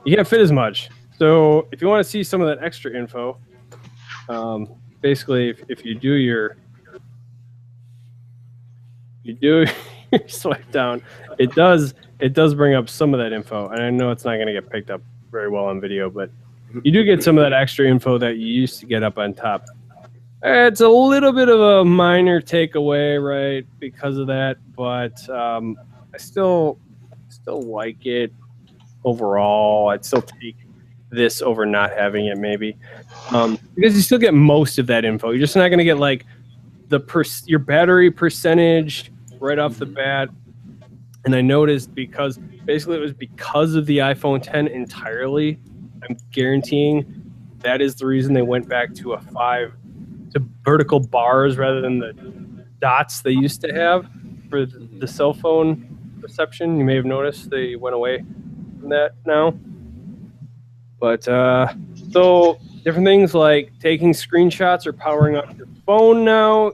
You can't fit as much. So if you want to see some of that extra info, basically, if you do your swipe down, it does bring up some of that info. And I know it's not going to get picked up very well on video, but you do get some of that extra info that you used to get up on top. It's a little bit of a minor takeaway, right, because of that, but I still like it overall. I'd still take this over not having it, maybe, because you still get most of that info. You're just not going to get like your battery percentage right off the bat. And I noticed because basically it was because of the iPhone 10 entirely. I'm guaranteeing that is the reason they went back to vertical bars rather than the dots they used to have for the cell phone reception. You may have noticed they went away from that now. But so different things like taking screenshots or powering up your phone now,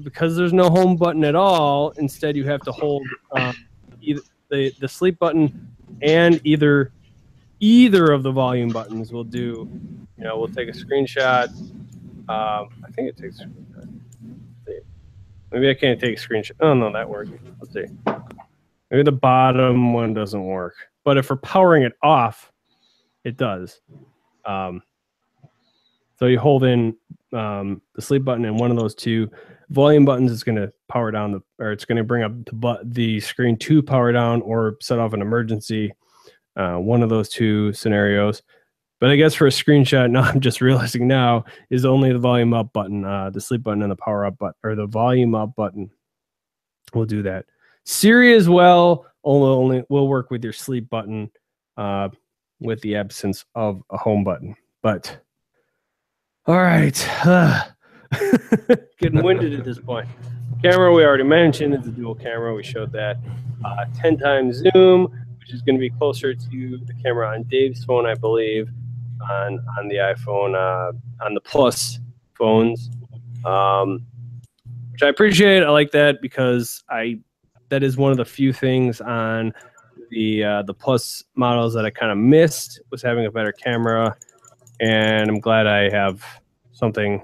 because there's no home button at all, instead you have to hold either the sleep button and either of the volume buttons will do. We'll take a screenshot. I think it takes a screenshot. Maybe I can't take a screenshot. Oh no, that worked. Let's see. Maybe the bottom one doesn't work. But if we're powering it off, it does. So you hold in the sleep button and one of those two volume buttons is going to power down it's going to bring up the screen to power down or set off an emergency. One of those two scenarios. But I guess for a screenshot, now I'm just realizing now is only the volume up button, the sleep button and the power up button, or the volume up button will do that. Siri as well only will work with your sleep button with the absence of a home button. But all right, getting winded at this point. Camera we already mentioned, it's a dual camera. We showed that 10 times zoom, which is going to be closer to the camera on Dave's phone, I believe, on the iPhone, on the Plus phones, which I appreciate. I like that because that is one of the few things on the Plus models that I kind of missed, was having a better camera, and I'm glad I have something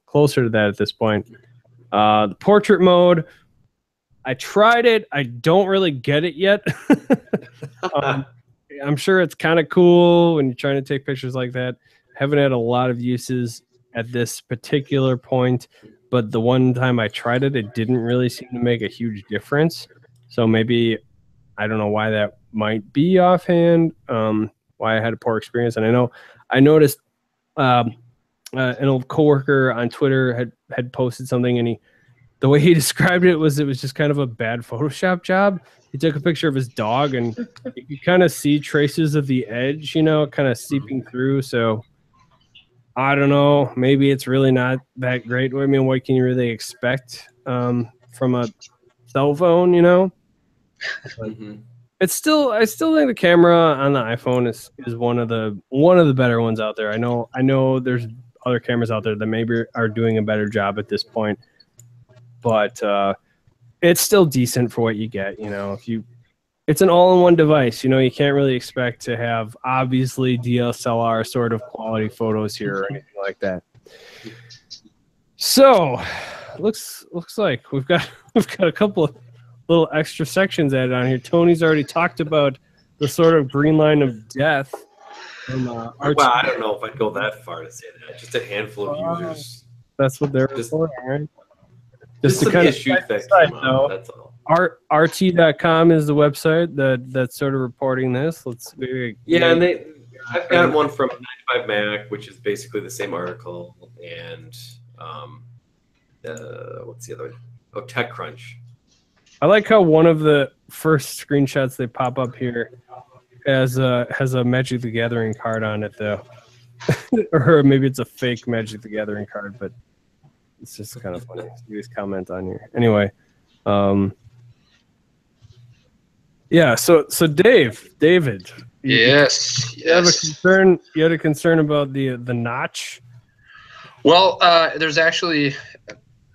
closer to that at this point. The portrait mode, I tried it. I don't really get it yet. I'm sure it's kind of cool when you're trying to take pictures like that. Haven't had a lot of uses at this particular point, but the one time I tried it, it didn't really seem to make a huge difference. So maybe, I don't know why that might be offhand, why I had a poor experience. And I noticed an old coworker on Twitter had posted something, and the way he described it was just kind of a bad Photoshop job. He took a picture of his dog, and you could kind of see traces of the edge, kind of seeping through. So I don't know. Maybe it's really not that great. I mean, what can you really expect from a cell phone? Mm-hmm. I still think the camera on the iPhone is one of the better ones out there. I know there's other cameras out there that maybe are doing a better job at this point, but it's still decent for what you get. It's an all-in-one device. You can't really expect to have obviously DSLR sort of quality photos here or anything like that. So looks like we've got a couple of little extra sections added on here. Tony's already talked about the sort of green line of death From, Well, I don't know if I'd go that far to say that. Just a handful of users. That's what they're Just- reporting, right? Just to some kind of issues that side came note, up. That's all. RT.com is the website that's sort of reporting this. Yeah, and I've got one from 95 Mac, which is basically the same article, and what's the other one? Oh, TechCrunch. I like how one of the first screenshots they pop up here has a Magic the Gathering card on it, though. Or maybe it's a fake Magic the Gathering card, but it's just kind of funny. See his comment on here. Anyway, yeah. So David. Yes. You have a concern. You had a concern about the notch. Well, there's actually,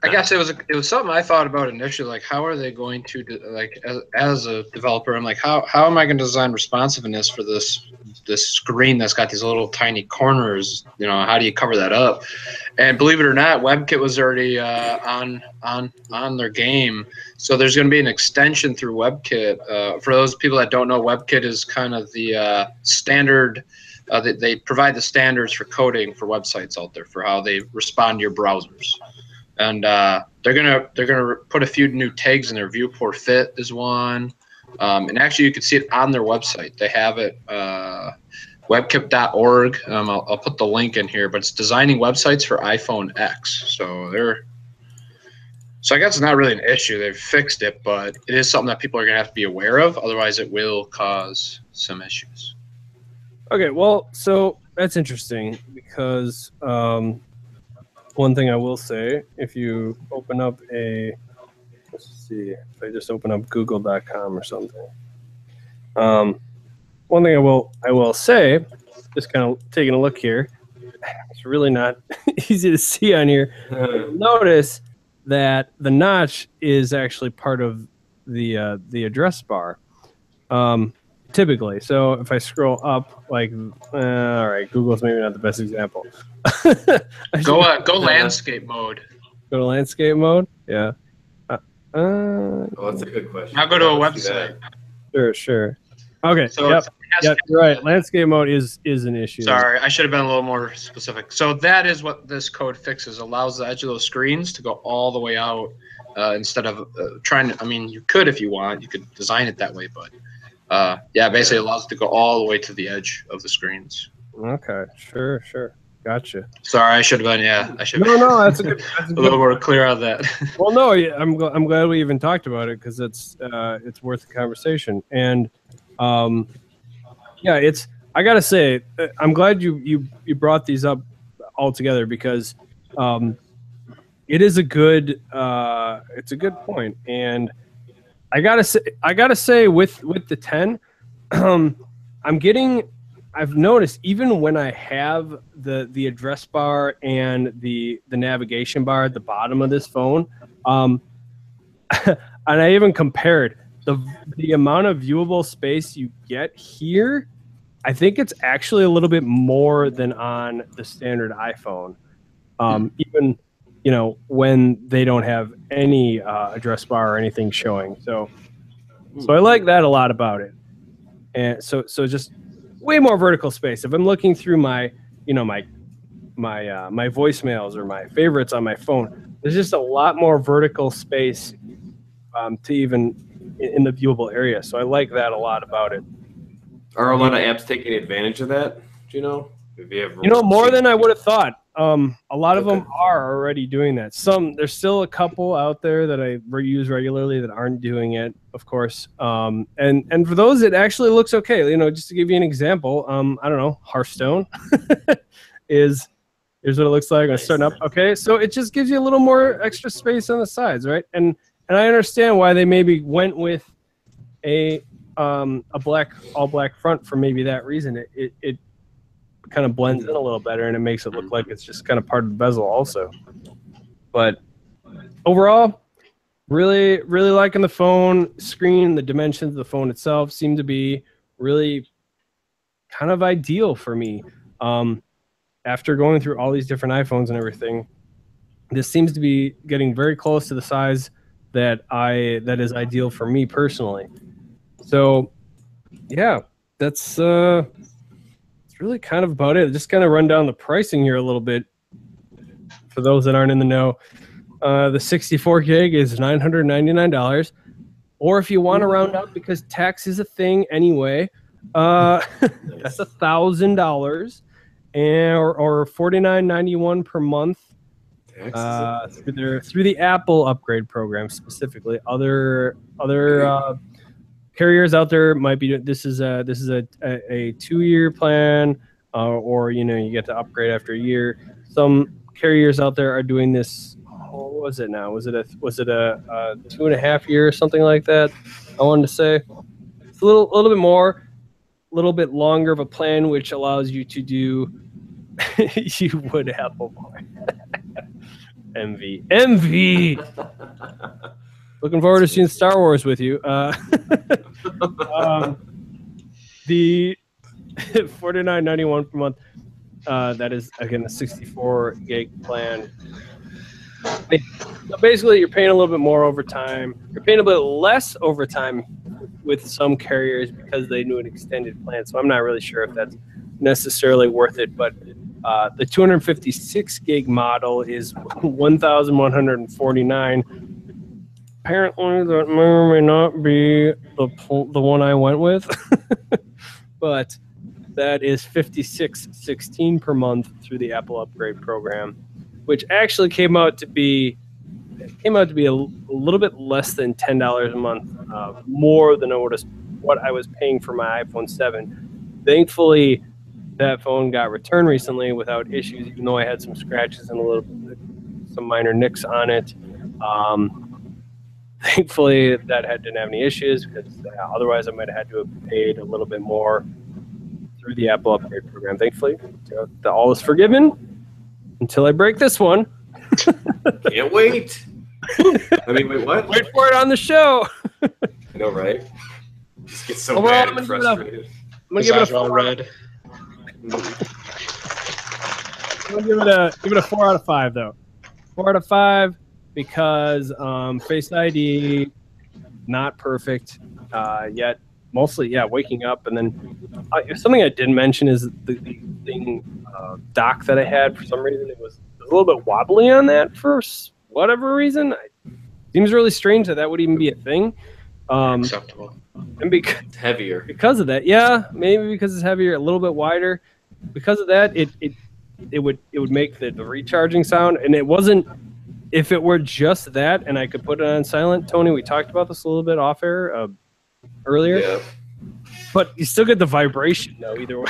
I guess it was something I thought about initially. Like, how are they going to as a developer? I'm like, how am I going to design responsiveness for this screen that's got these little tiny corners? You know, how do you cover that up? And believe it or not, WebKit was already on their game. So there's going to be an extension through WebKit. For those people that don't know, WebKit is kind of the standard. They provide the standards for coding for websites out there for how they respond to your browsers. And they're gonna put a few new tags in there. Viewport fit is one, and actually you can see it on their website. They have it webkit.org. I'll put the link in here, but it's designing websites for iPhone X. So I guess it's not really an issue. They've fixed it, but it is something that people are gonna have to be aware of. Otherwise, it will cause some issues. Okay, well, so that's interesting because one thing I will say, if you open up let's see, if I just open up google.com or something. One thing I will say, just kind of taking a look here, it's really not easy to see on here. Notice that the notch is actually part of the address bar. Typically, so if I scroll up, like, all right, Google's maybe not the best example. Go landscape mode. Go to landscape mode. Yeah. Oh, that's a good question. Now go to a website. Sure. Okay. So Yep, you're right. Landscape mode is an issue. Sorry, I should have been a little more specific. So that is what this code fixes. Allows the edge of those screens to go all the way out instead of trying to. I mean, you could if you want. You could design it that way, but yeah, basically allows it to go all the way to the edge of the screens. Okay. Sure. Gotcha. Sorry, I should have been. Yeah, I should. No, that's a little more clear on that. Well, no, I'm glad we even talked about it because it's worth the conversation. And yeah, I gotta say, I'm glad you brought these up all together because it is a good point. And I gotta say with the 10, I've noticed even when I have the address bar and the navigation bar at the bottom of this phone, and I even compared the amount of viewable space you get here. I think it's actually a little bit more than on the standard iPhone. Even when they don't have any address bar or anything showing. So I like that a lot about it. And so just way more vertical space. If I'm looking through my voicemails or my favorites on my phone, there's just a lot more vertical space to even in the viewable area. So I like that a lot about it. Are a lot of apps taking advantage of that? Do you know? If you have more than I would have thought. A lot of them are already doing that. There's still a couple out there that I use regularly that aren't doing it, of course. And for those, it actually looks okay. Just to give you an example, I don't know, Hearthstone here's what it looks like. I'm starting up. Okay, so it just gives you a little more extra space on the sides, right? And I understand why they maybe went with a all black front for maybe that reason. It kind of blends in a little better and it makes it look like it's just kind of part of the bezel also. But overall, really liking the phone screen. The dimensions of the phone itself seem to be really kind of ideal for me. After going through all these different iPhones and everything, this seems to be getting very close to the size that is ideal for me personally. So yeah, that's that's really kind of about it. Just kind of run down the pricing here a little bit for those that aren't in the know. The 64 gig is $999. Or if you want to round up because tax is a thing anyway, that's $1,000 or $49.91 per month through the Apple upgrade program specifically. Other carriers out there might be this is a 2-year plan, or you get to upgrade after a year. Some carriers out there are doing this. What was it now? Was it a 2.5 year or something like that? I wanted to say it's a little bit more, a little bit longer of a plan, which allows you to do. You would Apple boy. MV. Looking forward to seeing Star Wars with you. The $49.91 per month. That is again a 64 gig plan. So basically, you're paying a little bit more over time. You're paying a bit less over time with some carriers because they do an extended plan. So I'm not really sure if that's necessarily worth it. But the 256 gig model is $1,149. Apparently, that may or may not be the one I went with, but that is $56.16 per month through the Apple upgrade program, which actually came out to be a little bit less than $10 a month, more than what I was paying for my iPhone 7. Thankfully, that phone got returned recently without issues, even though I had some scratches and some minor nicks on it. Thankfully, that didn't have any issues, because otherwise I might have had to have paid a little bit more through the Apple upgrade program. Thankfully, all is forgiven until I break this one. Can't wait. I mean, wait, what? Wait for it on the show. I know, right? Just get so mad and frustrated. I'm gonna give it a 4. Red. I'm gonna give it a 4 out of 5 though. 4 out of 5 because Face ID not perfect yet. Mostly, waking up, and then something I didn't mention is the thing dock that I had. For some reason, it was a little bit wobbly on that for whatever reason. Seems really strange that would even be a thing. Acceptable. It's And heavier. Because of that, maybe because it's heavier, a little bit wider. Because of that, it would make the recharging sound, and it wasn't. If it were just that, and I could put it on silent, Tony, we talked about this a little bit off air earlier. Yeah. But you still get the vibration though. Either way,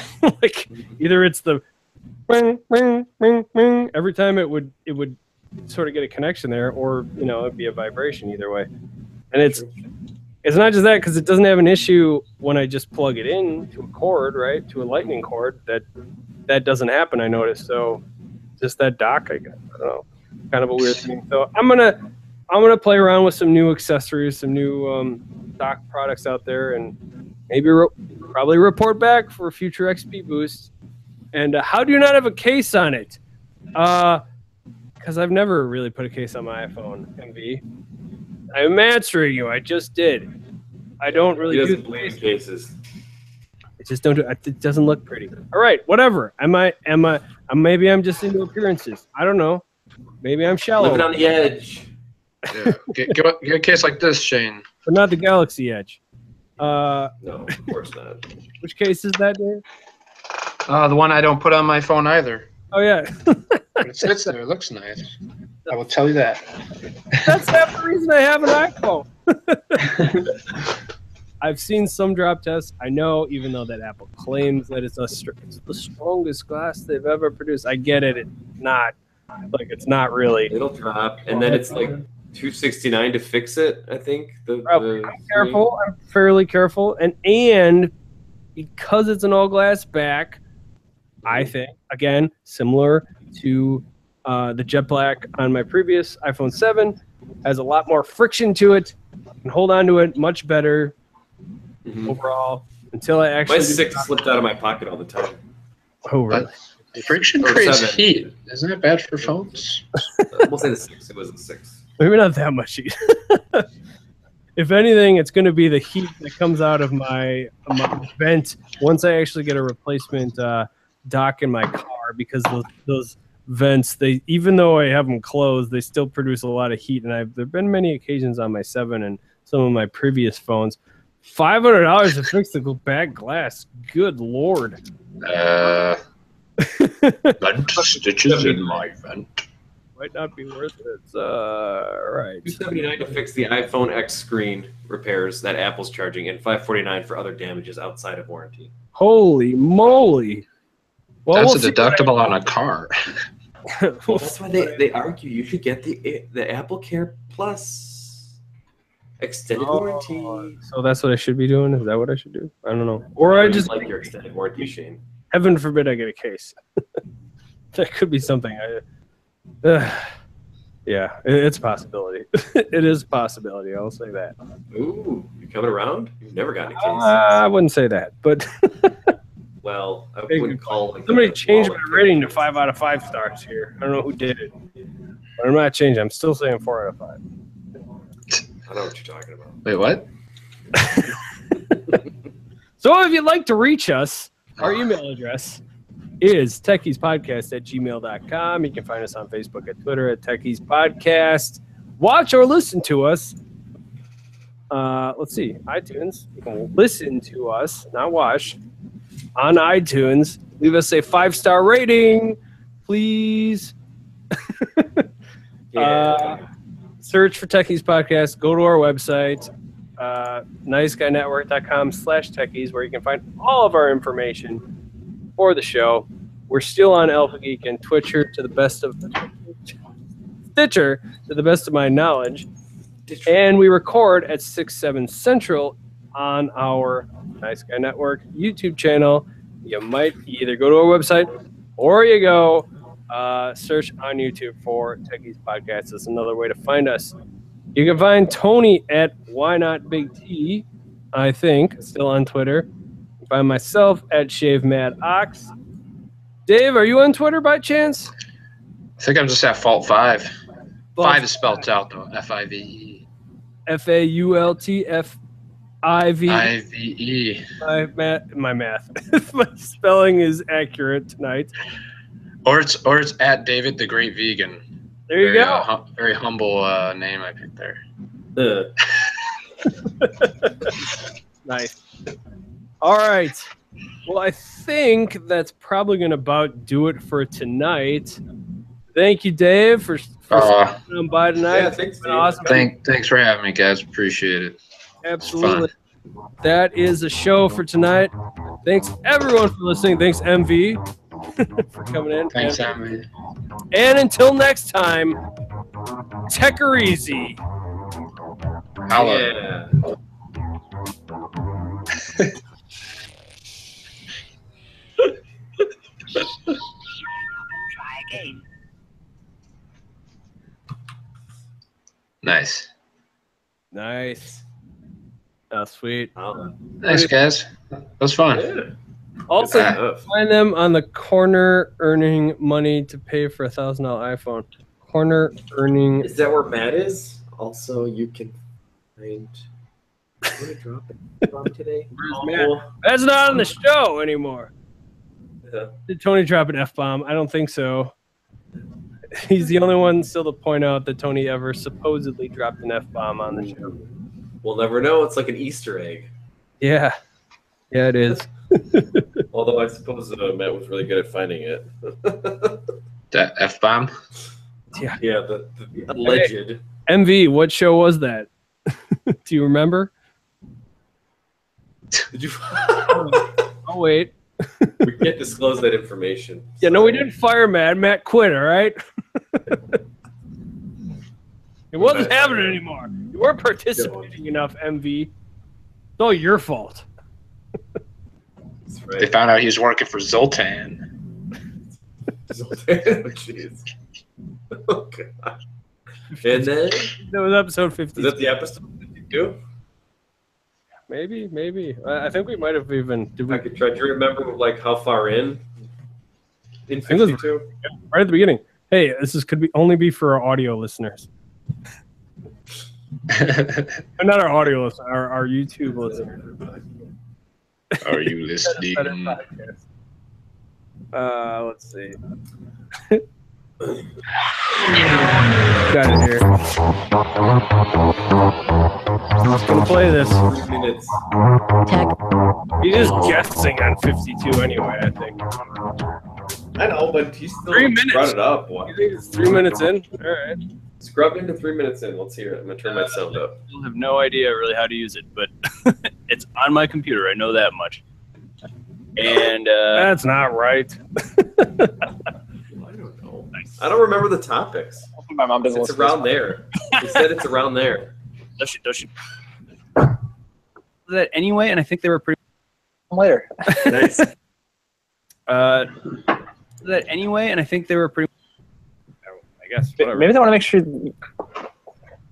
either it's the ring, ring, ring, ring every time it would sort of get a connection there, or it'd be a vibration either way. And it's not just that, because it doesn't have an issue when I just plug it in to a cord, right, to a lightning cord. That doesn't happen, I noticed. So just that dock, I guess. I don't know, kind of a weird thing. So I'm gonna play around with some new accessories, some new dock products out there, and maybe probably report back for a future XP boost. And how do you not have a case on it? Because I've never really put a case on my iPhone, MV. I'm answering you. I just did. I don't really do cases. I just don't do it. It doesn't look pretty. All right, whatever. Maybe I'm just into appearances. I don't know. Maybe I'm shallow. Living on the edge. Yeah. Get a case like this, Shane. But not the Galaxy Edge. No, of course not. Which case is that, Dave? The one I don't put on my phone either. Oh, yeah. It sits there. It looks nice. I will tell you that. That's half the reason I have an iPhone. I've seen some drop tests. I know, even though that Apple claims that it's the strongest glass they've ever produced. I get it. It's not. It's not really. It'll drop, and then it's like $269 to fix it, I think. I'm careful. I'm fairly careful. And because it's an all-glass back, I think, again, similar to the jet black on my previous iPhone 7, has a lot more friction to it. And hold on to it much better overall until I actually... My 6 slipped out of my pocket all the time. Oh, really? Friction creates heat. Isn't that bad for phones? We'll say the 6. It was a 6. Maybe not that much heat. If anything, it's going to be the heat that comes out of my vent once I actually get a replacement dock in my car because those vents, they, even though I have them closed, they still produce a lot of heat. And there've been many occasions on my 7 and some of my previous phones. $500 to fix the back glass. Good Lord. Vent stitches in my vent. Might not be worth it. Right. $279 to fix the iPhone X screen repairs that Apple's charging, and $549 for other damages outside of warranty. Holy moly. Well, That's a deductible on a car. Well, that's why they argue you should get the Apple Care Plus extended warranty. So that's what I should be doing? Is that what I should do? I don't know. Or I just like your extended warranty, Shane. Heaven forbid I get a case. That could be something. Yeah, it's a possibility. It is a possibility. I'll say that. Ooh, you coming around? You've never gotten a case. I wouldn't say that, but well, I wouldn't call. Somebody changed my rating to 5 out of 5 stars here. I don't know who did it, but I'm not changing. I'm still saying 4 out of 5. I know what you're talking about. Wait, what? So if you'd like to reach us, our email address is techiespodcast@gmail.com. You can find us on Facebook and Twitter at Techies Podcast. Watch or listen to us. Let's see, iTunes. You can listen to us, not watch, on iTunes. Leave us a 5-star rating, please. Search for Techies Podcast. Go to our website, niceguynetwork.com/techies, where you can find all of our information for the show. We're still on Alpha Geek and Stitcher, to the best of my knowledge. And we record at 6/7 Central on our Nice Guy Network YouTube channel. You might either go to our website or you go search on YouTube for Techies Podcast. That's another way to find us. You can find Tony at Why Not Big T, I think, still on Twitter. You can find myself at Shave Mad Ox. Dave, are you on Twitter by chance? I think I'm just at Fault 5. 5 is spelled out, though. F-I-V-E. F-A-U-L-T-F-I-V. I-V-E. My math. My spelling is accurate tonight. Or it's at David the Great Vegan. There you go. Very humble name I picked there. Nice. All right. Well, I think that's probably going to about do it for tonight. Thank you, Dave, for stopping by tonight. Yeah, thanks, Dave. Awesome. Thanks for having me, guys. Appreciate it. Absolutely. That is the show for tonight. Thanks, everyone, for listening. Thanks, MV, for coming in. Thanks, MV. And until next time, tech her easy. Holla. Yeah. Nice. Nice. Oh, sweet. Thanks, guys. That was fun. Yeah. Also, Good find them on the corner earning money to pay for a $1,000 iPhone. Corner earning. Is that where Matt is? Also, you can find. I'm gonna drop it today. Where's Matt? That's not on the show anymore. Yeah. Did Tony drop an F-bomb? I don't think so. He's the only one still to point out that Tony ever supposedly dropped an F-bomb on the show. We'll never know. It's like an Easter egg. Yeah. Yeah, it is. Although I suppose Matt was really good at finding it. That F-bomb? Yeah. Yeah, the alleged. MV, what show was that? Do you remember? Did you? Oh, wait. We can't disclose that information. Yeah, no, we didn't fire Matt. Matt quit, all right? It wasn't happening anymore. You weren't participating enough, MV. It's all your fault. That's right. They found out he was working for Zoltan. Zoltan? Oh, jeez. Oh, God. And then? That was episode 50. Is that the episode 52? Maybe. I think we might have even. I could try. Do you remember like how far in? In I think it was 52? right at the beginning. Hey, this could only be for our audio listeners. Not our audio listeners, our YouTube listeners. Are you listening? Better podcast. Let's see. Got it here. Gonna play this. 3 minutes. Tech. He's just guessing on 52 anyway, I think. I know, but he still 3 minutes. brought it up. What? You think it's 3 minutes in? All right. Scrub into 3 minutes in. Let's hear it. I'm gonna turn my sound up. I still have no idea really how to use it, but it's on my computer. I know that much. And That's not right. I don't know. I don't remember the topics. My mom doesn't. It's listen to around there. He said it's around there. does she that anyway? And I think they were pretty. Later. Nice. That anyway, and I think they were pretty. I guess whatever. Maybe they want to make sure.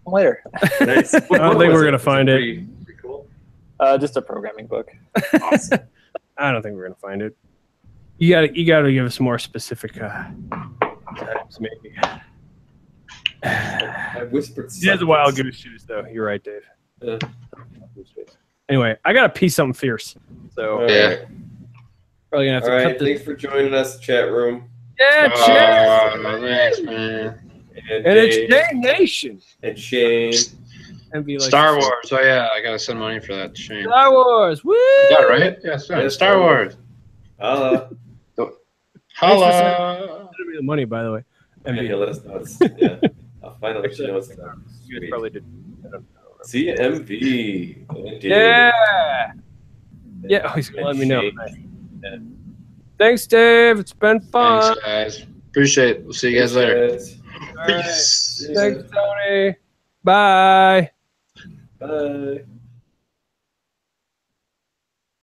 Later. Nice. I don't think we're gonna find it. Pretty cool. Just a programming book. Awesome. I don't think we're gonna find it. You gotta give us more specific times, maybe. I whispered. He has a wild goose shoes, though. You're right, Dave. Yeah. Anyway, I gotta pee something fierce. So All Yeah. right. probably gonna have to All right. cut this. Thanks for joining us, chat room. Yeah, Thanks, man. and Jay it's Day Nation. and Shane. And be like Star Wars. Oh yeah, I gotta send money for that to Shane. Star Wars. Woo! Yeah, right? Yeah, Yeah, Star Wars. Holla. Holla. Send me the money, by the way. Yeah, let us know. Yeah. I'll finally let you know it's done. You guys probably did. I don't know. CMV. And Dave. Yeah. Yeah. Oh, he's gonna let And me know. Shane. Nice. Thanks, Dave. It's been fun. Thanks, guys. Appreciate it. We'll see you guys later. Guys. All right. Peace. Thanks, Tony. Bye. Bye.